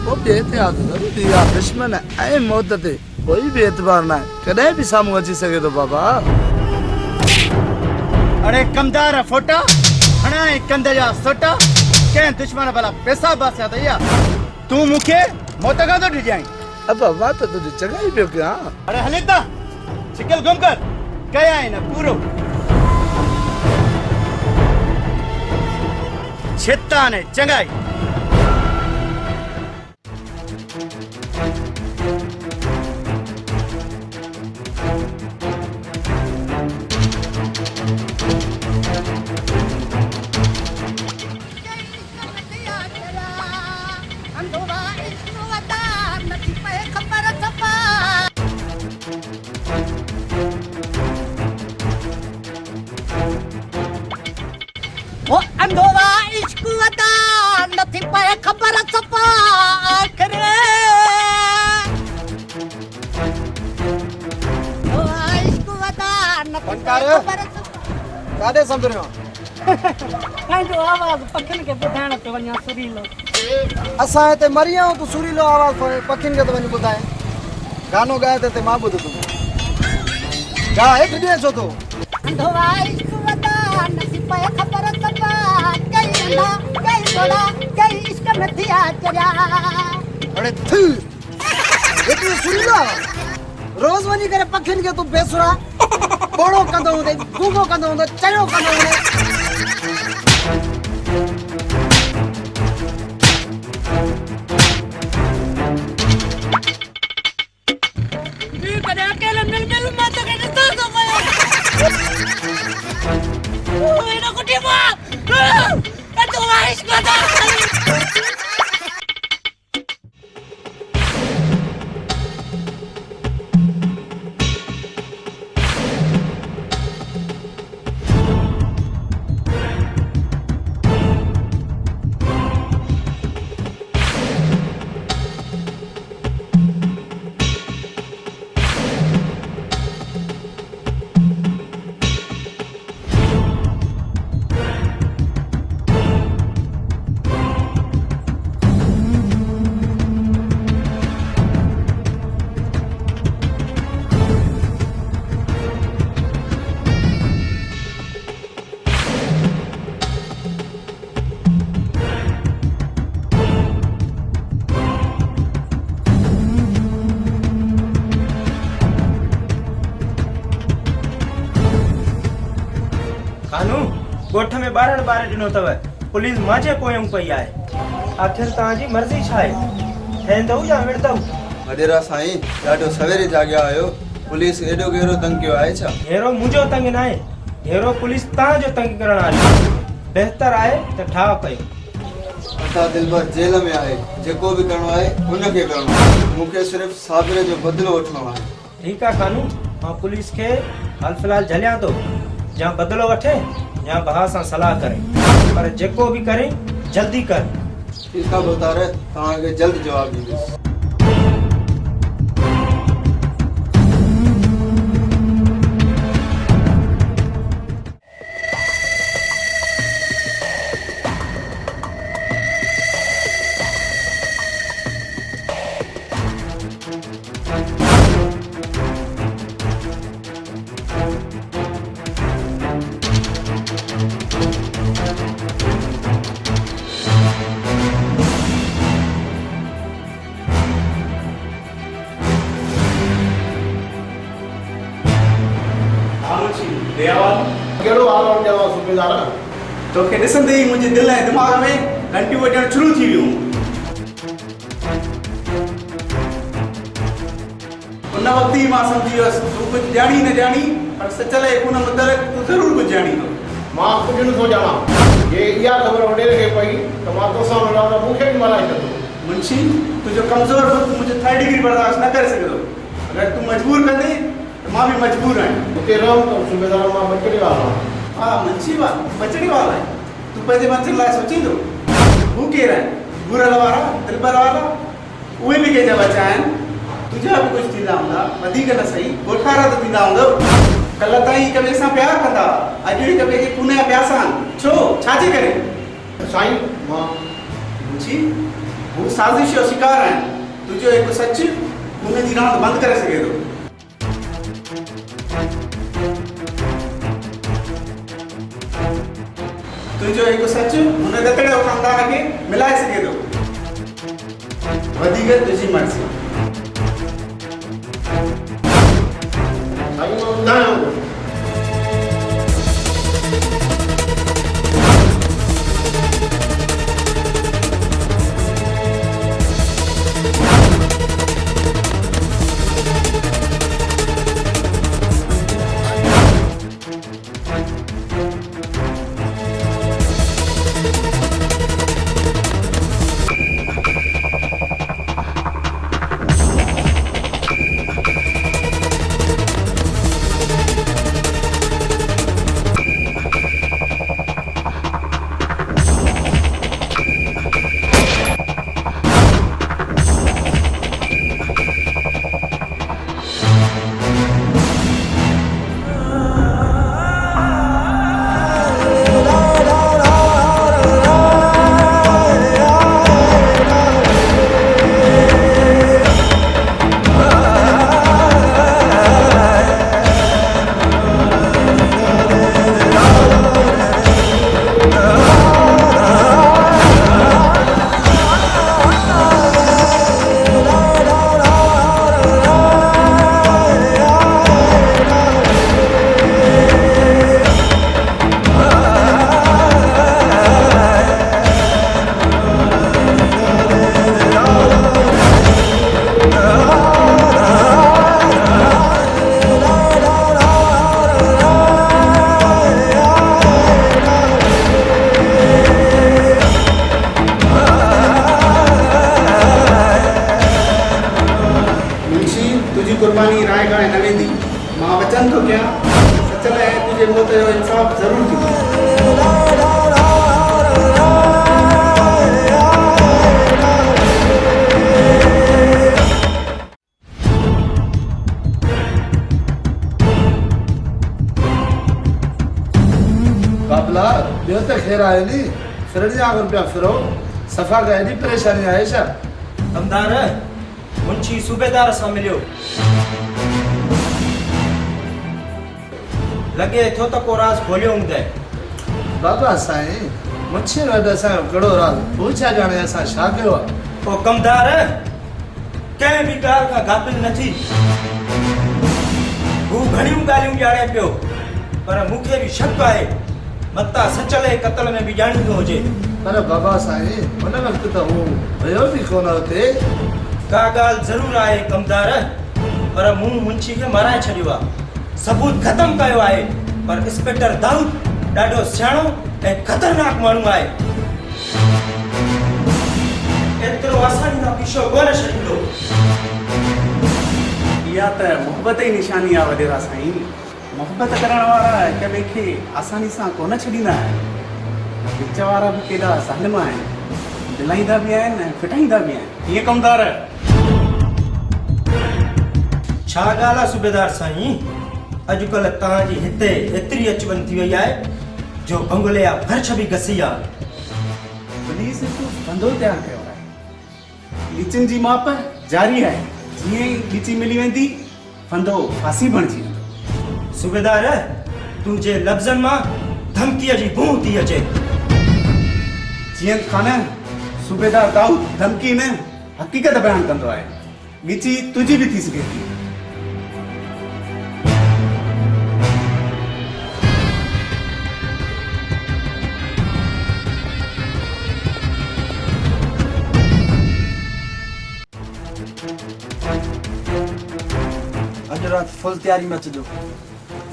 वो बि एतिहाद ज़रूरी आहे दुश्मन ऐं मौत ते कोई बि एतबार न आहे कॾहिं बि साम्हूं अची सघे थो बाबा अड़े कमदार फोटा हणाए कंध जा सोटा कंहिं दुश्मन भला पैसा बासिया त या तूं मूंखे मौत खां थो डिॼाई अपा मां त तुंहिंजी चङाई पियो कयां अरे हले त शिकल गुम कर कया है ना पूरो छित्ता ने चंगाई वो अंधोवा इश्क वता नथी पए खबर सपा आखिर ओ इश्क वता नथी पए खबर काॾे संभरियो पंहिंजो आवाज़ पखियुनि खे ॿुधाइण पियो वञा सुरीलो असां हिते मरी आहियूं तूं सुरीलो आवाज़ पखियुनि खे थो वञी ॿुधाए गानो ॻाए त हिते मां ॿुधंदुमि गा हेठि ॾिए छो तूं अंधोवा इश्क वता नथी पए खबर सपा कई अंधा कई थोड़ा कई इश्क में थिया चरिया अरे थी एतिरो सुरीलो रोज़ वञी करे पखियुनि खे तूं बेसुरा ॿोड़ो कंदो हूंदे गूंगो कंदो हूंदो चरियो कंदो हूंदे अकेले मिल मिल मां तो के ॾिसो थो पियो ओ एॾो कुटी मां तूं आइश कोदा गोठ में ॿारनि ॿार ॾिनो अथव पुलिस मांजे पोयूं पई आहे आख़िर तव्हांजी मर्ज़ी छा आहे ठहंदव या विड़दव मडेरा साईं ॾाढो सवेरे जाॻिया आहियो पुलिस एॾो गहरो तंग कयो आहे छा घेरो मुंहिंजो तंग न आहे घेरो पुलिस तव्हांजो तंग करण वारी बहितर आहे त ठाह कयो अता दिलबर जेल में आहे जेको बि करणो आहे उनखे करणो आहे मूंखे सिर्फ़ु साबिर जो बदिलो वठणो आहे ठीकु आहे कानू मां पुलिस खे हाल फ़िलहाल झलियां थो या बदिलो वठे या भाउ सां सलाह करे पर जेको बि करे जल्दी कर ठीकु आहे बुतार तव्हांखे जल्द जवाब ॾींदुसि सूबेदार तोखे ॾिसंदे ई मुंहिंजे दिलि ऐं दिमाग़ में घंटियूं वॼणु शुरू थी वियूं। उन वक़्तु ई मां सम्झी वियुसि तूं कुझु ॼाणी न ॼाणी पर सच लाइ कोन मुतलक तूं ज़रूरु कुझु ॼाणी थो। मां कुझु नथो ॼाणां। जे इहा ख़बर वॾेरे खे पई त मां तोसां मिलां त मूंखे बि मराए छॾंदो। मुंशी तुंहिंजो कमज़ोर पुटु मुंहिंजो 3rd डिग्री बर्दाश्त न करे सघंदो। अगरि तूं मजबूर कंदे त मां बि मजबूर आहियां। हुते रहो त सूबेदार मां बचड़े वारो आहियां। हा मुंशी बचड़े वारो आहे। तूं पंहिंजे मंज़िल लाइ सोचींदो। हू केरु आहे? बुरल वारा दिलबर वारा उहे बि कंहिंजा बचा आहिनि। तुंहिंजा बि कुझु थींदा हूंदा वधीक न सही ॻोठारा त थींदा हूंदव। कल्ह ताईं हिक ॿिए सां प्यारु कंदा अॼु हिक ॿिए खे खून जा प्यासा आहिनि। छो छाजे करे? साईं मां मुंशी हू साज़िश जो शिकार आहिनि। तुंहिंजो हिकु सच खून जी रांदि बंदि करे सघे थो। तुंहिंजो हिकु सच हुन रतड़े ख़ानदान खे मिलाए सघे थो। वधीक तुंहिंजी मर्ज़ी। साईं मां ॿुधायां थो। कुर्बानी राय गाए न वेंदी। मां वचन थो कयां सच लाइ तुंहिंजे मौत जो इंसाफ़ ज़रूरु थींदो। काबला ॿियो त ख़ैर आहे नी फिरणी आंगुर पिया फिरो सफ़ा का एॾी परेशानी आहे छा? कमदार मुंशी सूबेदार सां मिलियो। लॻे थो त को राज़ खोलियो हूंदे। बाबा साईं मुंशी वटि असांजो कहिड़ो राज़ तूं छा ॼाणे असां छा कयो आहे? ओ कमदार कंहिं बि ॻाल्हि खां गाफ़िल न थी। हू घणियूं ॻाल्हियूं ॼाणे पियो पर मूंखे बि शक आहे मता सच लाइ क़त्ल में बि ॼाणींदो हुजे। पर बाबा साईं हुन वक़्तु त हू वियो बि कोन हुते। का ॻाल्हि ज़रूरु आहे कमदार पर मूं मुंशी खे माराए छॾियो आहे। सबूत ख़तमु कयो आहे पर इंस्पेक्टर दाऊद ॾाढो सियाणो ऐं ख़तरनाक माण्हू आहे। एतिरो आसानी सां पीछो कोन छॾींदो। इहा त मोहबत जी निशानी आहे वॾेरा साईं। मोहबत करण वारा हिक ॿिए खे आसानी सां कोन छॾींदा आहिनि। विच वारा बि केॾा ज़ालिम आहिनि। दिलाईंदा बि आहिनि ऐं फिटाईंदा बि आहिनि। ईअं कमदार छा ॻाल्हि आहे सूबेदार साईं? अॼुकल्ह तव्हांजी हिते एतिरी अच वञ थी वई आहे जो बंगले जा फर्श बि घसी आहे। पुलिस हिकु बंदो तयारु कयो आहे। लीचिन जी माप जारी आहे। जीअं ई लीची मिली वेंदी फंदो फासी बणिजी वेंदो। सूबेदार तुंहिंजे लफ़्ज़नि मां धमकीअ जी बूं थी अचे। जीअं खान सूबेदार दाऊद धमकी न हक़ीक़त बयानु कंदो आहे। लीची तुंहिंजी बि थी सघे थी। रात फुल तैयारी में अचजो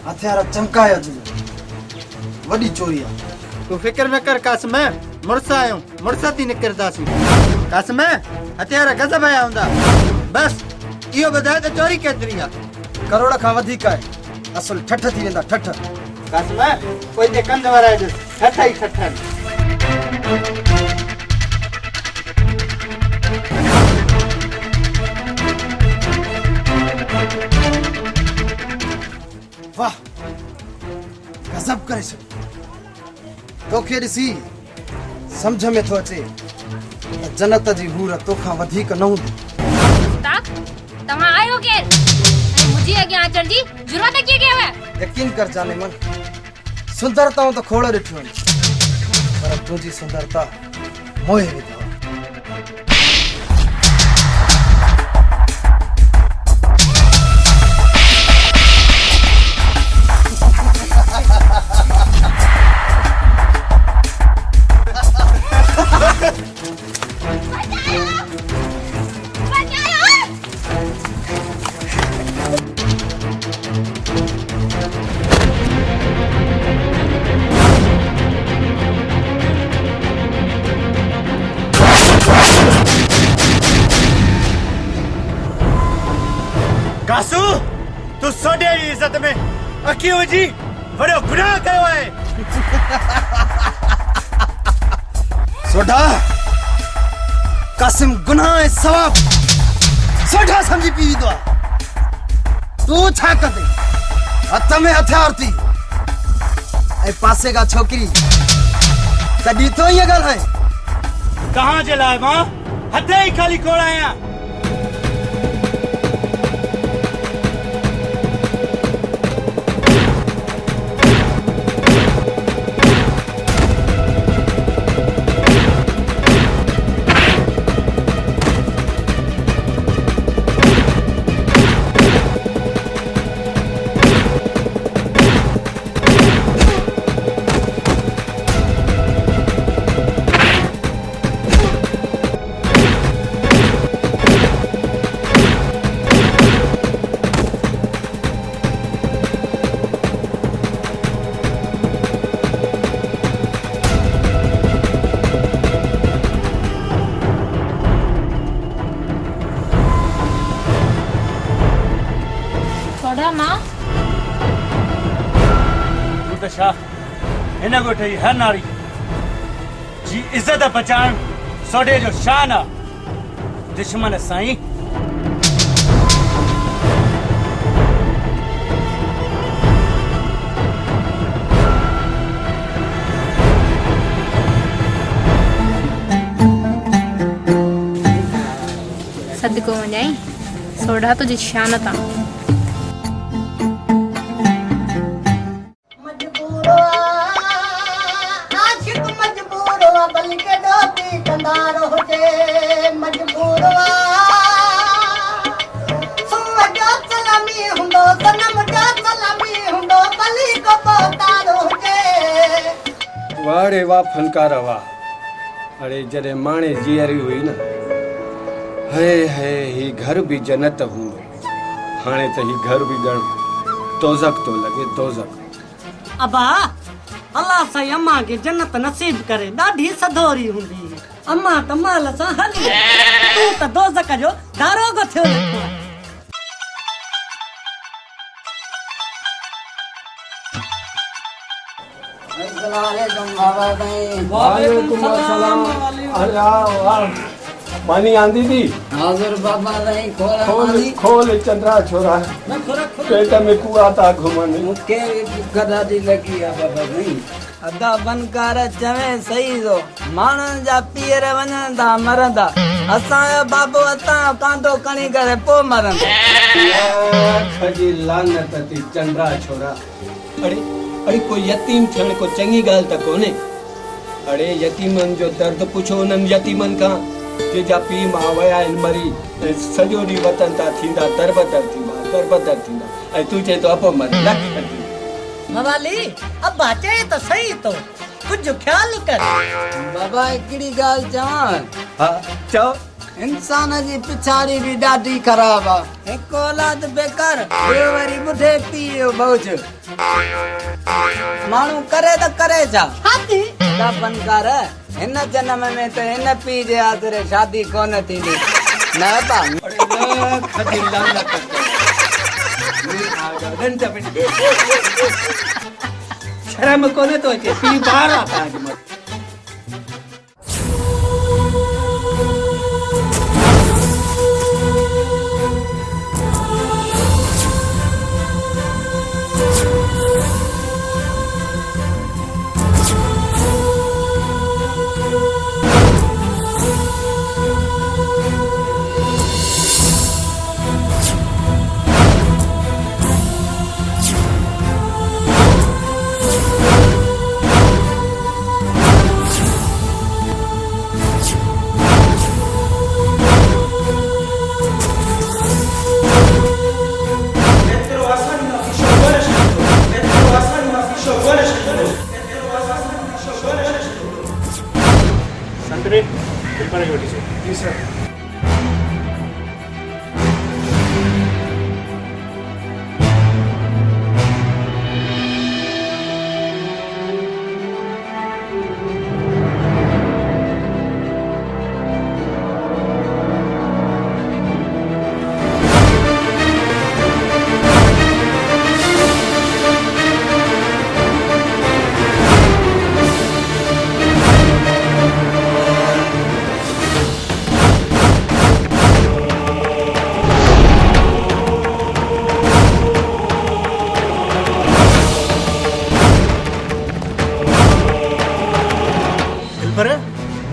हथियार चमकाए अचजो वडी चोरी है तू फिक्र न कर कासिम मुड़स आयो मुड़स थी निकिरदासीं कासिम हथियार गज़ब आया हूंदा बस इहो ॿुधाए त चोरी केतिरी आहे करोड़ खां वधीक आहे असुल ठठ थी वेंदा ठठ कासिम कोई ते कंध वराए ॾिस ठठ ई ठठ आहिनि। वाह गजब करे छो तोखे ॾिसी सम्झ में थो अचे त जन्नत जी हूर तोखां वधीक न हूंदी उस्ताद तव्हां आयो केर ऐं मुंहिंजे अॻियां अचण जी ज़रूरत कीअं कयव? यकीन कर जाने मन सुंदरताऊं त खोड़ ॾिठियूं आहिनि पर तुंहिंजी सुंदरता मोहे विधो कासू तू सोडे जी इज्जत में अखियूं विझी वॾो गुनाह कयो आहे सोडा कासिम गुनाह ऐं सवाब सोडा समझी पी वेंदो आहे तूं छा कंदे हथ में हथियार थी ऐं पासे का छोकिरी कॾहिं तो ईअं ॻाल्हाए कहाँ जे लाइ मां हथ ई खाली कोड़ आहियां हिन ॻोठ जी हर नारी जी इज़त बचाइण सोडे जो शान आहे दुश्मन साईं सदको वञाई सोडा तुझी शान था वाह रे वाह फनकार वाह अरे जॾहिं माणे जीअरी हुई न है ही घर भी जन्नत हूं हाणे त ही घर भी ॼण दोज़ख तो लगे दोज़ख अबा अल्लाह साईं अम्मा के जन्नत नसीब करे ॾाढी सदोरी हूंदी अम्मा त माल सां हली तूं त दोज़ख जो दारोगो थियो वेठो आहे। वालेकुम अस्सलाम अल्लाह पानी आंदी थी हाजिर बाबा नहीं खोल खोल चंद्रा छोरा पेट में कुआ था घुमन मुके गदा दी लगी है बाबा नहीं अदा बनकार चवे सही जो मानन जा पीर वनन दा मरंदा असा बाबो अता कांदो कणी करे पो मरंदा खजी लानत थी चंद्रा छोरा अरे अरे कोई यतीम थियण को चंगी गाल त कोने अरे यतीमन जो दर्द पुछो उन्हनि यतीमन खां जंहिंजा पीउ मां विया आहिनि मरी सॼो ॾींहुं वतन था थींदा दरबदर थींदा ऐं तूं चए थो अपो मर मवाली अब बाचे तो सही तो कुछ ख्याल कर बाबा एकड़ी गाल चवां हा चओ इंसान जी पिछाड़ी भी ॾाढी ख़राब आहे। हिकु औलाद बेकार, ॿियो वरी ॿुधे पीउ बोझ। माण्हू करे त करे छा? त फनकार हिन जन्म में त हिन पीउ जे आसिरे शादी कोन थींदी। न पा शर्म कोने तो अचे, पीउ ॿाहिरि आहे तव्हांजे मथां। जी सर।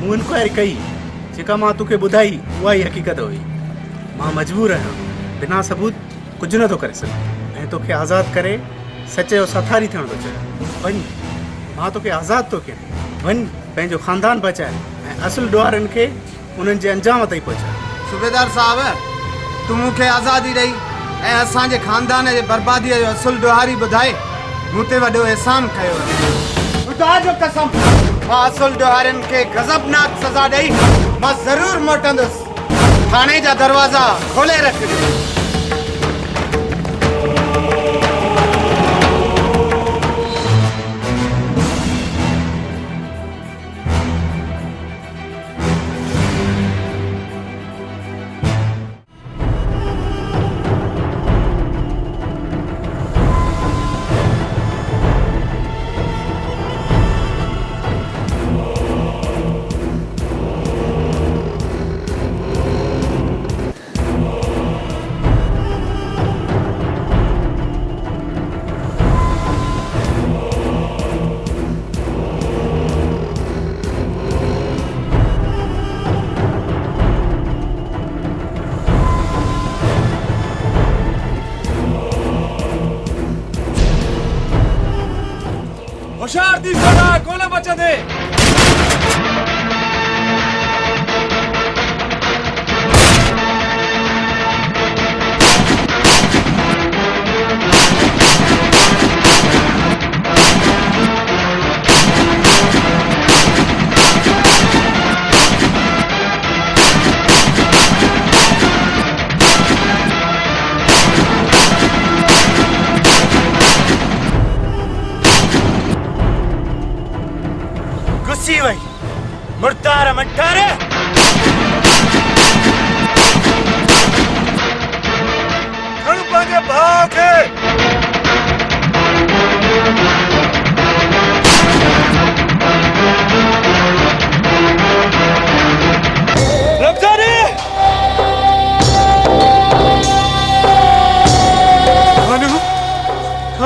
मूं इंक्वायरी कई, जेका मां तोखे ॿुधाई उहा ई हक़ीक़त हुई। मां मजबूर आहियां, बिना सबूत कुझु नथो करे सघां ऐं तोखे आज़ादु करे सच जो सथारी थियण थो चाहियां। वञ, मां तोखे आज़ादु थो कयां। वञ, पंहिंजो ख़ानदान बचाए ऐं असुल ॾुआरनि खे उन्हनि जे अंजाम ताईं पहुचाए। सूबेदार साहब, तूं मूंखे आज़ादी ॾेई ऐं असांजे ख़ानदान जे बर्बादीअ जो असुल ॾुहारी ॿुधाए मूं ते वॾो एहसान कयो आहे। ख़ुदा जो कसम, मां असुल ॾुहारियुनि खे गज़बनाक सज़ा ॾेई मां ज़रूरु मोटंदुसि। थाणे जा दरवाज़ा खोले रखिजो। होशियार थी सोना, कोन बचंदे। घुसी वई मुर्दार मटारे। खण पंहिंजे भाउ खे। रमजानी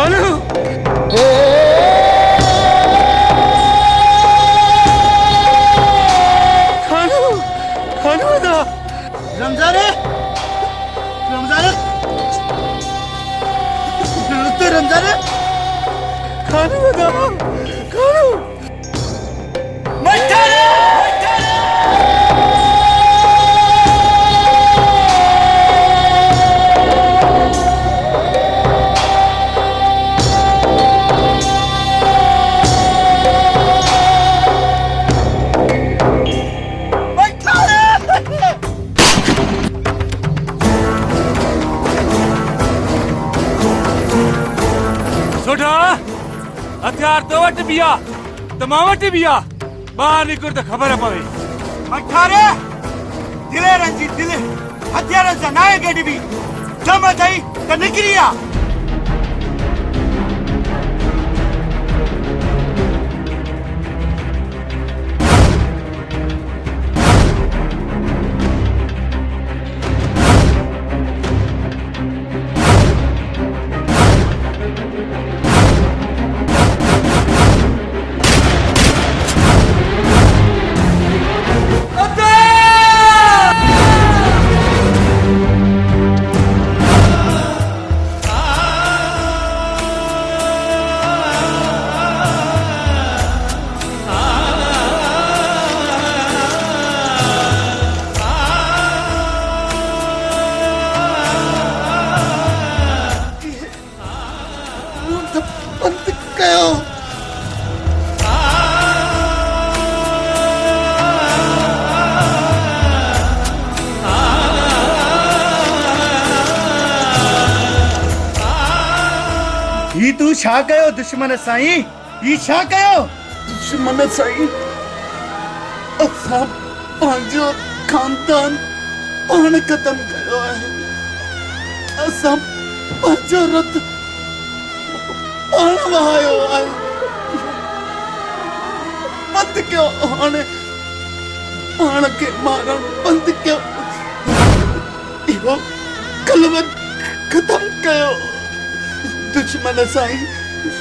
खानू खानू रमजाने रमजाने रमजाने खानू बता खानू मटारे। तलवार तो वट बिया तमावट बिया बाहर निकुर तो खबर पवे अठारे दिले रंजी दिले हथियार से नाए गेडी भी जम जाई तो निकरिया तू छा कयो दुश्मन साईं ई छा कयो दुश्मन साईं असां पंहिंजो खानदान पाण ख़तम कयो आहे असां पंहिंजो रत पाण वहायो आहे बंद कयो हाणे पाण खे मारण बंद कयो इहो कलवत ख़तम कयो दुश्मन साईं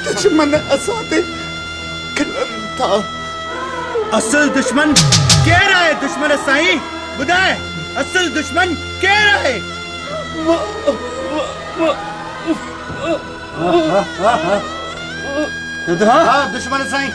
दुश्मन असां ते खिलनि था असल दुश्मन केर आहे दुश्मन साईं ॿुधाए असल दुश्मन केर आहे हाँ दुश्मन साईं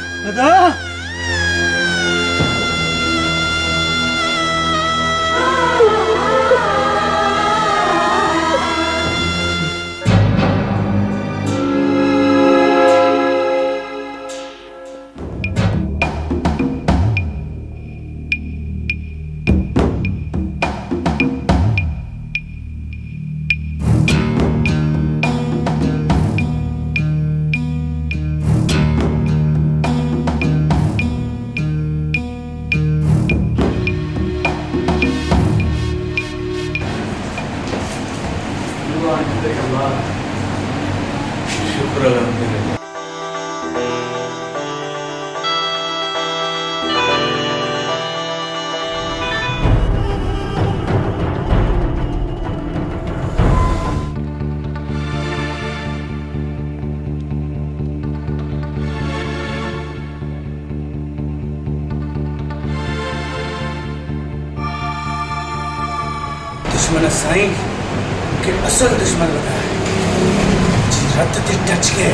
शुक्र अल्हम्दुलिल्लाह दुश्मन साईं के असल दुश्मन बताया जी रत ते टच के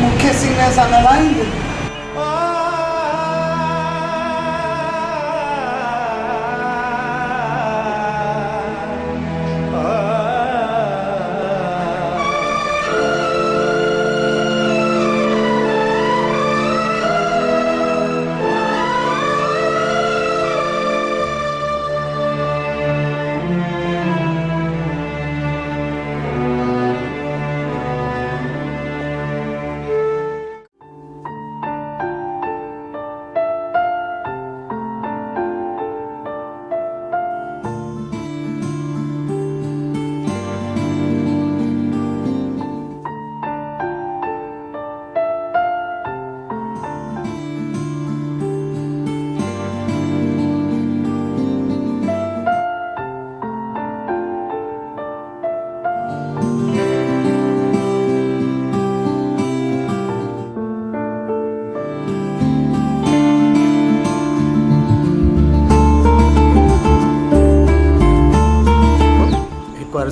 मुख्य सीने सां लड़ाएंगे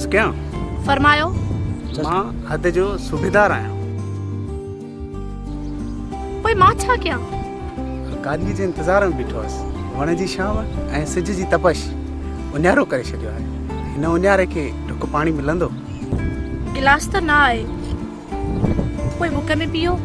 अर्ज कयां? फरमायो। मां हद जो सूबेदार आहियां। पोइ मां छा कयां? गाॾीअ जे इंतज़ार में बीठो हुअसि। वण जी छांव ऐं सिज जी तपश उन्यारो करे छॾियो आहे। हिन उन्यारे खे ढुक पाणी मिलंदो? गिलास त न आहे, पोइ मुख में पियो।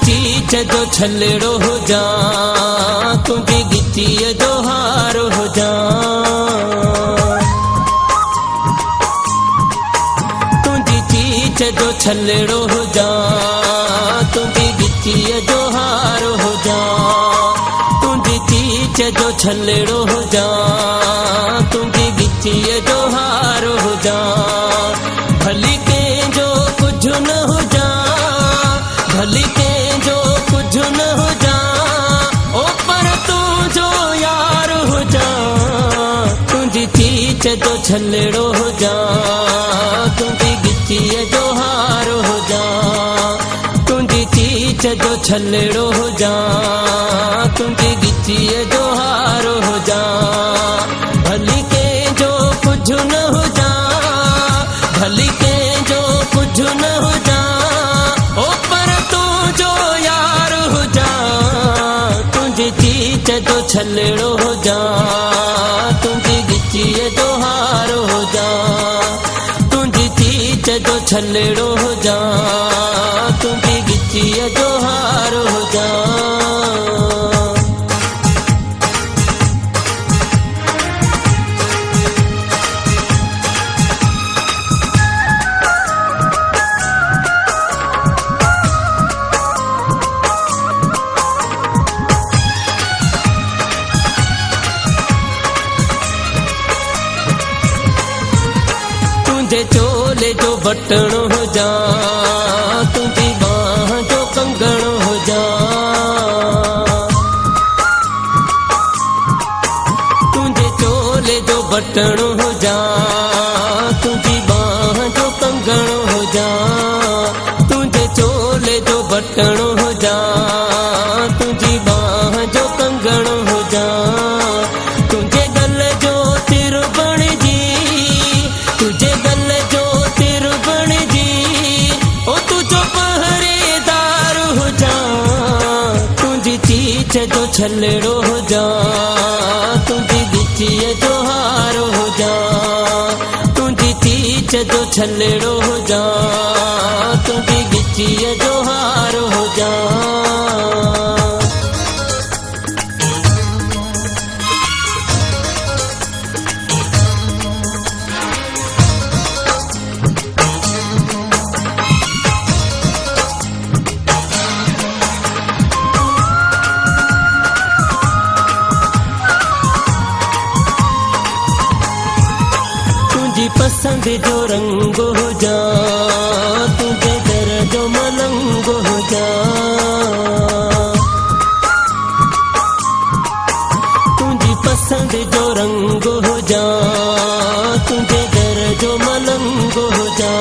चीच जो छलड़ो हो जा, तुझी गिटीअ जो हार हो जा। तुझी चीच जो छलड़ो हो जा, तुझी गिटीअ जो हार हो जा। तुझी चीच जो छलड़ो हो जा, तुझी गिटीअ जो हार हो जा। भली कंहिंजो कुझु न हो जा, भली कंहिंजो कुझु न हो जा, ओ पर तूं जो यार हो जा। तुंहिंजी चीच जो छलड़ो हो जा, तुंहिंजी गिटीअ जो हार हो जा। तुंहिंजी चीच जो छलड़ो हो जा, तुंहिंजी गिटीअ जो हार हो जा। भली कंहिंजो कुझु न हो जा, भली कंहिंजो कुझु न हो जा, ओ पर तूं जो यार हो जा। तुंहिंजी चीच जो छलड़ो हो जा, तुंहिंजी गिटीअ जो हार हो जा। तुंहिंजी चीच जो छलड़ो हो जा, तुंहिंजी गिटीअ जो हार हो जा। तुझे चोले जो बटन हो जा, तुझी बाह जो कंगन हो जा। तुझे चोले जो बटन हो जा, तुझी बाह जो कंगन हो जा। तुझे चोले जो बटन हो जा, तुझी बाह जो कंगन हो जा। तुझे गल जो तिर बण जी, तुझे गल जो तिर बण जी, ओ तुझो पहरेदार हो जा। तुझी चीच जो छलड़ो हो जा, तुझी गिटीअ जो हार हो जा। तुझी चीच जो छलड़ो हो जा, तुझी गिटीअ जो हार हो जा। तुझी पसंद जो रंग हो जा, तुझे दर जो मलंग हो जा। तुझी पसंद जो रंग हो जा, तुझे दर जो मलंग हो जा।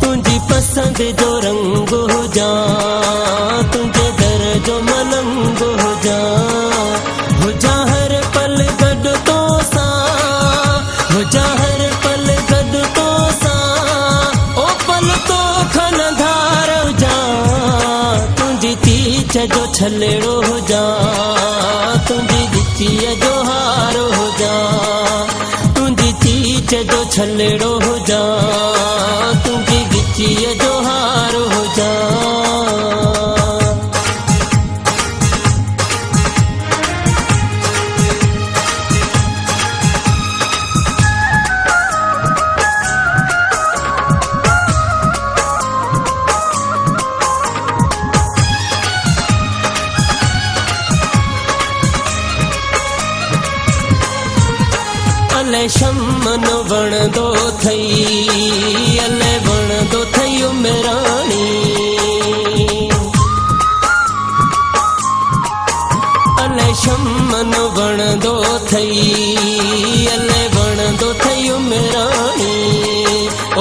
तुझी पसंद जो रंग हो जा, तुझे दर जो मलंग हो जा। हो जा हर पल गॾु तो सा, हो जा हर पल गॾु तो सा, ओ पल तो खनधार हो जा। तुझी चीच जो छलड़ो हो जा, तुझी गिटीअ जो हार हो जा। तुझी चीच जो छलड़ो हो जा, तुझी गिटीअ जो हार अले शमन वणंदो थई अले वणंदो थई उमराणी अले शमन वणंदो थई अले वणंदो थई उमराणी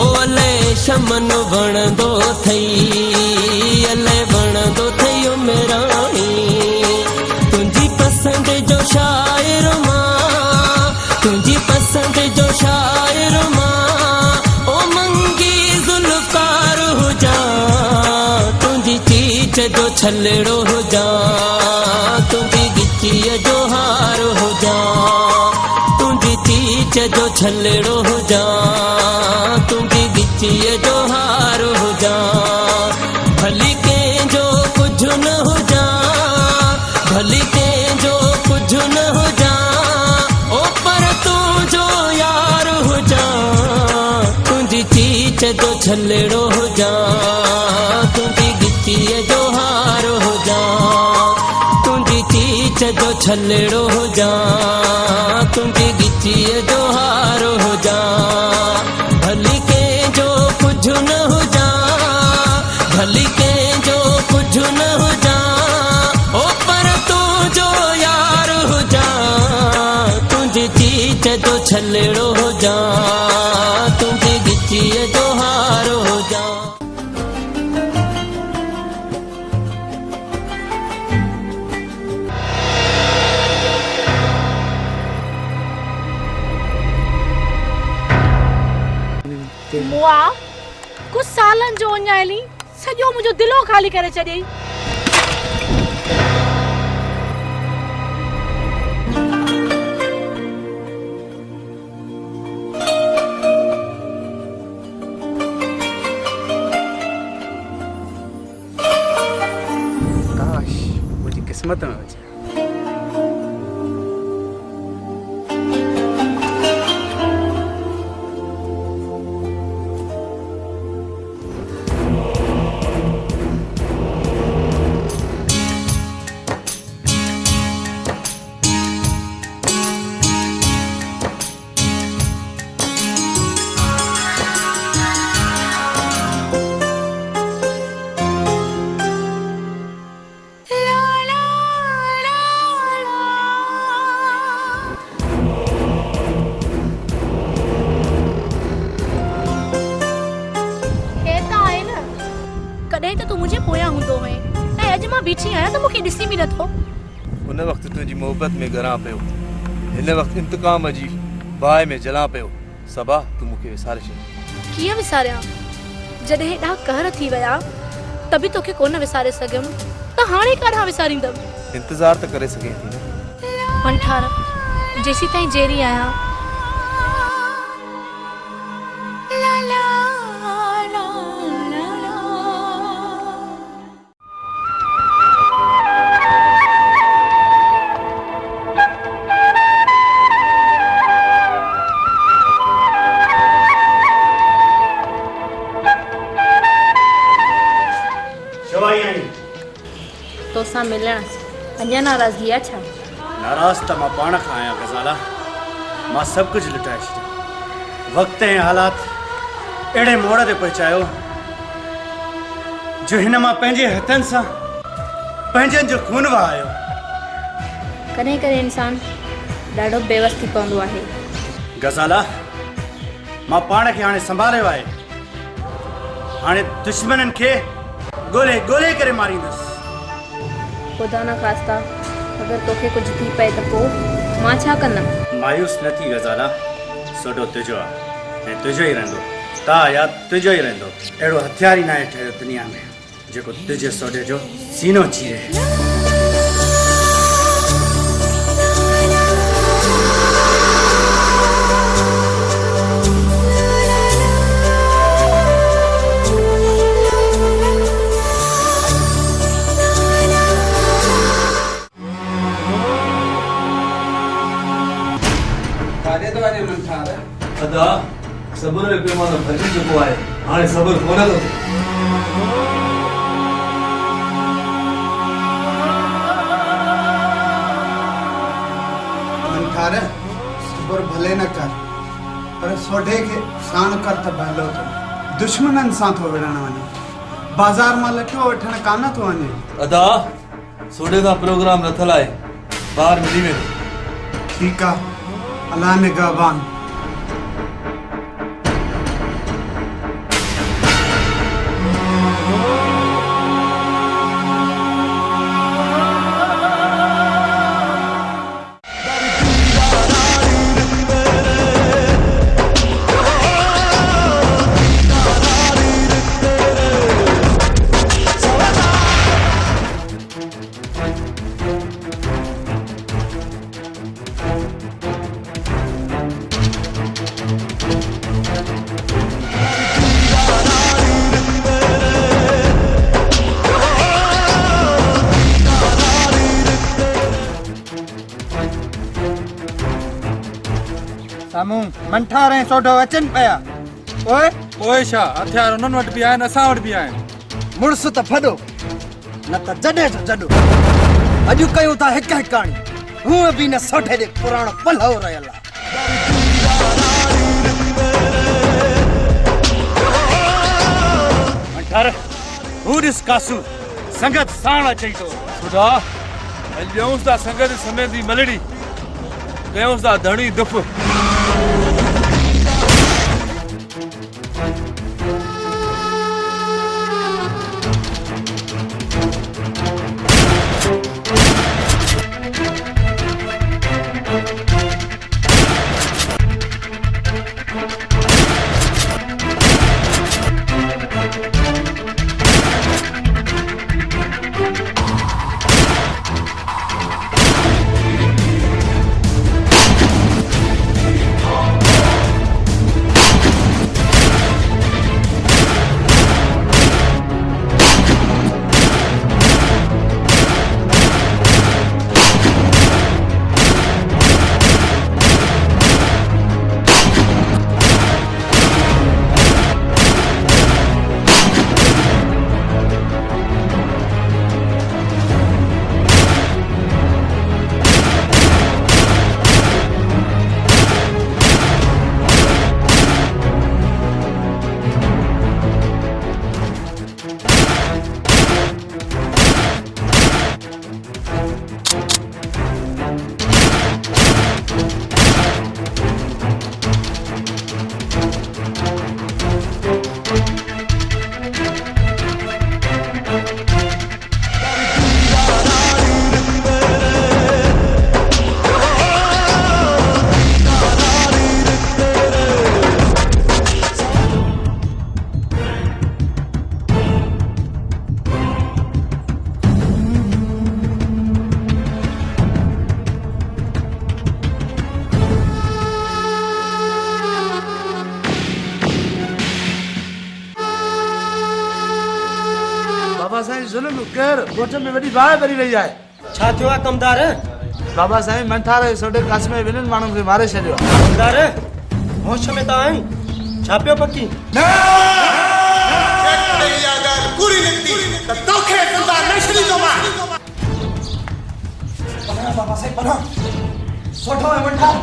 ओ अले शमन वणंदो थई अले वणंदो थई उमराणी तुंहिंजी पसंद जो शाइर मां तुंहिंजी पसंद जो शाइर मां ओ मंगी ज़ुल्फ़कार हुजा तुंहिंजी चीच जो छलड़ो हुजा तुंहिंजी गिचीअ जो हार हुजा तुंहिंजी चीच जो छलड़ो हुजा तुंहिंजी गिचीअ जो हार हुजा भली कंहिंजो कुझु न हुजा भली कंहिंजो कुझु न हुजा ओ पर तुंहिंजो यार हुजा तुंहिंजी चीच जो छलड़ो हुजा तुंहिंजी गिचीअ जो हार हुजा तुंहिंजी चीच जो छलड़ो हुजा तुंहिंजी गिचीअ जो हार हुजा भली कंहिंजो कुझु न हुजा भली कंहिंजो कुझु न हुजा ओ पर तुंहिंजो यार हुजा तुंहिंजी चीच जो छलड़ो हुजा तुंहिंजी गिचीअ जो हार हुजा मुआ कुछ सालन जो वञाइली सॼो मुंहिंजो दिलो ख़ाली करे छॾियई काश मुझी किस्मत में हुजे कॾहिं त तूं मुंहिंजे पोयां हूंदो हुएं ऐं अॼु मां बीठी आहियां त मूंखे ॾिसी बि नथो उन वक़्तु तुंहिंजी मोहबत में ॻरां पियो हिन वक़्तु इंतकाम जी बाहि में जलां पियो सबा तूं मूंखे विसारे छॾ कीअं विसारियां जॾहिं हेॾा कहर थी विया त बि तोखे कोन विसारे सघियमि त हाणे काॾां विसारींदमि इंतज़ार त करे सघे थी न पंठार जेसीं ताईं जेरी आहियां तोसां मिलण अञा नाराज़गी आहे छा नाराज़ त मां पाण खां आहियां गज़ाला मां सभु कुझु लुटाए छॾियो वक़्त ऐं हालात अहिड़े मोड़ ते पहुचायो जो हिन मां पंहिंजे हथनि सां पंहिंजनि जो खून वहायो कॾहिं कॾहिं इंसान ॾाढो बेवस थी पवंदो आहे गज़ाला मां पाण खे हाणे संभालियो आहे हाणे दुश्मननि खे ॻोल्हे ॻोल्हे करे मारींदुसि ख़ुदा न ख़ास्ता अगरि तोखे कुझु थी पए त पोइ मां छा कंदमि मायूस न थी गज़ाला सोडो तुंहिंजो आहे ऐं तुंहिंजो ई रहंदो ता यादि तुंहिंजो ई रहंदो अहिड़ो हथियार ई न आहे ठहियो दुनिया में जेको तुंहिंजे सोडे जो सीनो चीरे अदा सब्र जो पैमानो भरिजी चुको आहे हाणे सब्र कोन थो थिए मंठार सब्र भले न कर पर सोडे के साण कर त भलो तो दुश्मनन सां थो विढ़ण वञे बाज़ार मां लठो वठण कान थो वञे अदा सोडे का प्रोग्राम रथल आहे बाहर मिली वेंदो ठीक आहे अल्लाह निगहबान सामू मंठार ऐं सोढो अचनि पिया ओए ओए छा हथियार उन्हनि वटि बि आहिनि असां वटि बि आहिनि मुड़ुस त फॾो न त जॾहिं जो जॾो अॼु कयूं था हिक हिकाणी हूअं बि न सोढे जे पुराणो पलव रहियल मंठार हू ॾिस कासू संगत साण अचई थो सुधा ॾियूंसि था संगत समेत जी मलड़ी कयूंसि था धणी दुफ़ बाबा साईं ज़ुल्म कर ॻोठ में वॾी बाहि भरी रही आहे छा थियो आहे कमदार बाबा साईं मंठार सोडे कास में ॿिन्हिनि माण्हुनि खे मारे छॾियो आहे कमदार होश में त आहीं छा पियो पकी पूरी निकती त तोखे ज़िंदा न छॾींदो मां पना बाबा साईं पना सोढो ऐं मंठार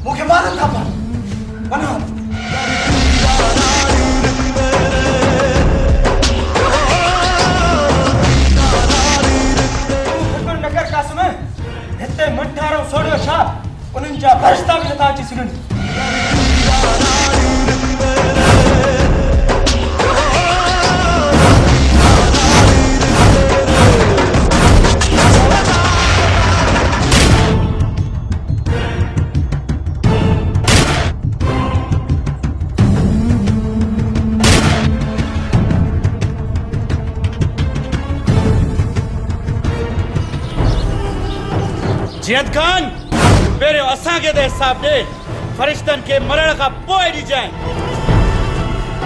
मूंखे मारनि था पिया पना नगर कास में हिते मंठारो सोडियो छा उन्हनि जा फरिश्ता बि नथा अची सघनि जियत खान पहिरियों असांखे त हिसाब ॾे फरिश्तनि खे मरण खां पोइ ॾिजांइ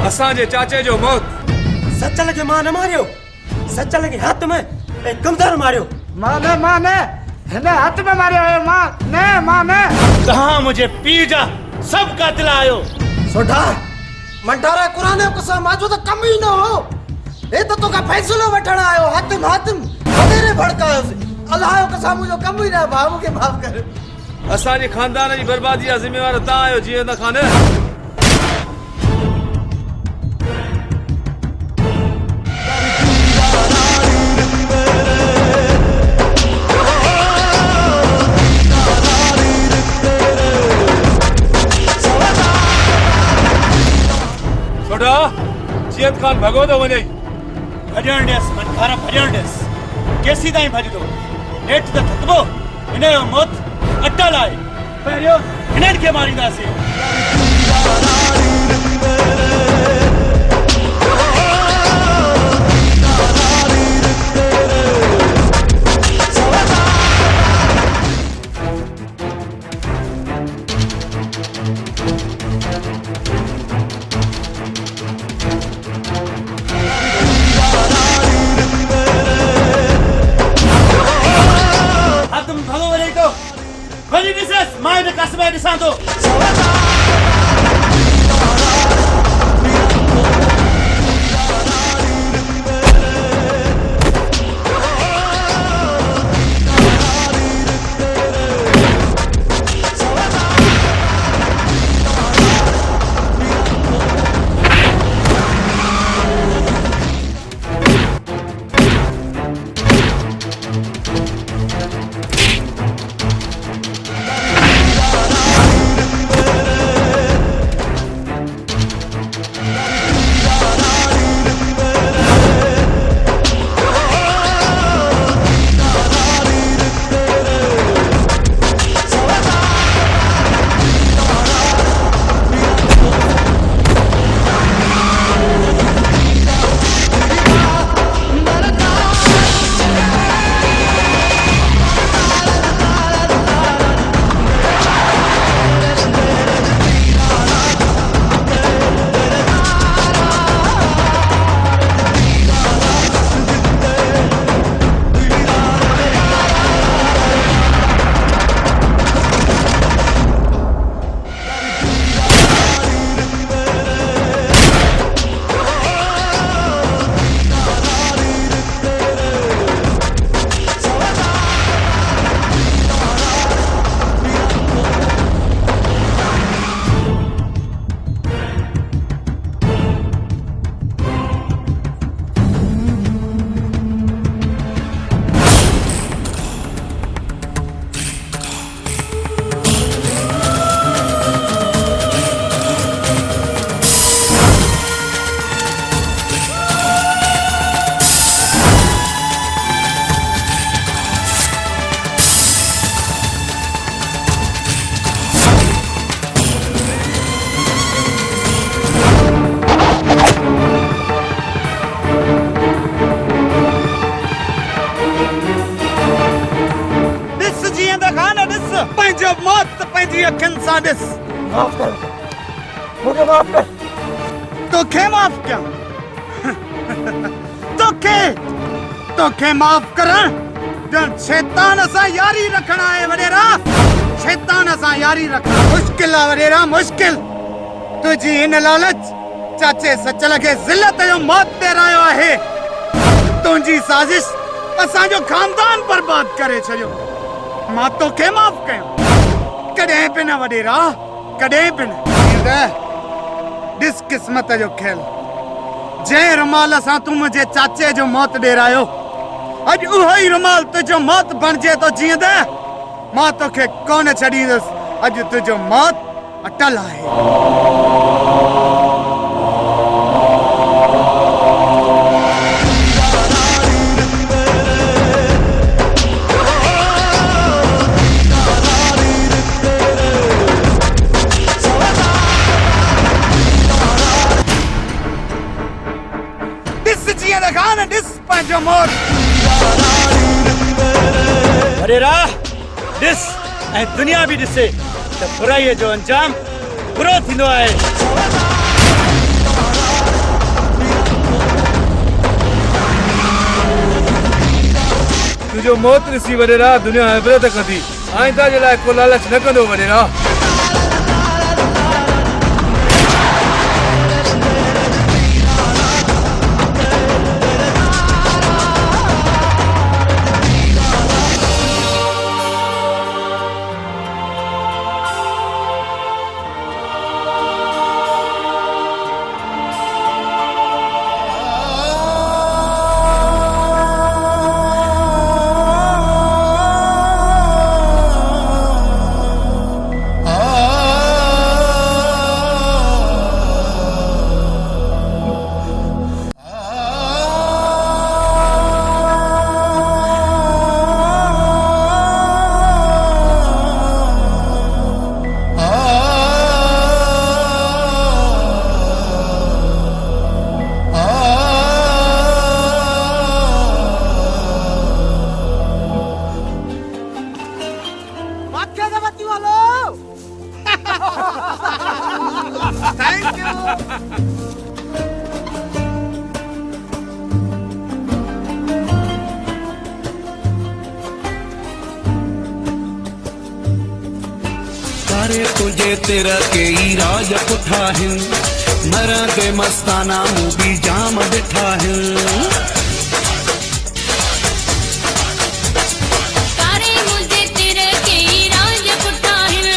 असांजे चाचे जो मौत सच लॻे मां न मारियो सच लॻे हथ में ऐं कमदार मारियो मां न हिन हथ में मारियो आहियो मां न तव्हां मुंहिंजे पीउ जा सभु कातिल आहियो सोढा मंठारा क़ुरान जो कसम मां जो त कम ई न हो हे त तोखां फ़ैसिलो वठण आयो हतम वॾेरे भड़कायोसीं अल्लाह जो कसम मुंहिंजो कम ई न भाउ मूंखे माफ़ कर असांजे खानदान जी बर्बादी जा ज़िम्मेवार तव्हां आहियो जीअं त खान छोड़ा जियत खान भगो तो वने भजण ॾेस मनखार भजण ॾेस केसी ताईं भॼंदो हेठि त थकबो हिनजो मौत अटल आहे पहिरियों हिननि खे मारींदासीं भली ॾिसस मां हिन कसबे ॾिसां थो पंहिंजो मौत पंहिंजी अखियुनि सां ॾिस माफ़ कर मूंखे माफ़ कर तोखे माफ़ कयां तोखे माफ़ करण ॼण शैतान सां यारी रखण आहे वॾेरा शैतान सां यारी रखण मुश्किल आहे वॾेरा मुश्किल तुंहिंजी हिन लालच चाचे सचल खे ज़िलत जो मौत ॾेरायो आहे तुंहिंजी साज़िश असांजो खानदान बर्बाद करे छॾियो मां तोखे माफ़ कयां कॾहिं बि न वॾेरा कॾहिं बि न ॾिस क़िस्मत जो खेल जंहिं रुमाल सां तूं मुंहिंजे चाचे जो मौत ॾेरायो अॼु उहो ई रुमाल तुंहिंजो मौत बणिजे थो जीअं मां तोखे कोन छॾींदुसि अॼु तुंहिंजो मौत अटल आहे पंहिंजो मौत वॾेरा ॾिस ऐं दुनिया बि ॾिसे त बुराईअ जो अंजाम बुरो थींदो आहे तुंहिंजो मौत ॾिसी वॾेरा दुनिया इबरत कंदी आइंदा जे लाइ को लालच न कंदो वॾेरा तारे तुझे तेरा कई राज पुठा है मरा दे मस्ताना मूवी जाम बिठा है तारे मुझे तेरे कई राज पुठा है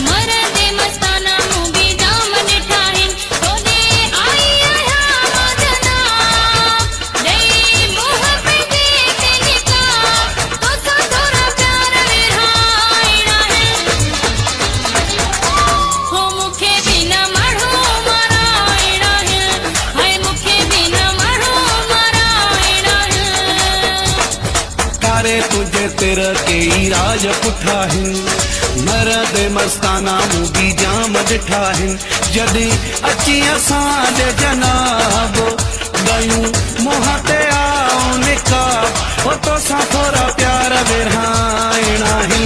मरा दे मस्ताना मूवी जाम बिठा है तो दे आई आया मदना दे मोह पे दे निका तो सा थोड़ा प्यार विरायना है हो मुखे बिना मढ़ो मरायना है हाय मुखे बिना मढ़ो मरायना है तारे तुझे तेरा कई राज पुठा है मरा दे मस्ताना मूवी जाम बिठा है जदी अची असां दे जनाब गयूं मोह ते आओ निकाब हो तो सा थोड़ा प्यार विरायना है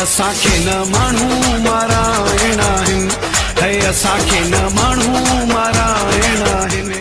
असांखे न माण्हू मारायणा आहिनि है असांखे न माण्हू मारा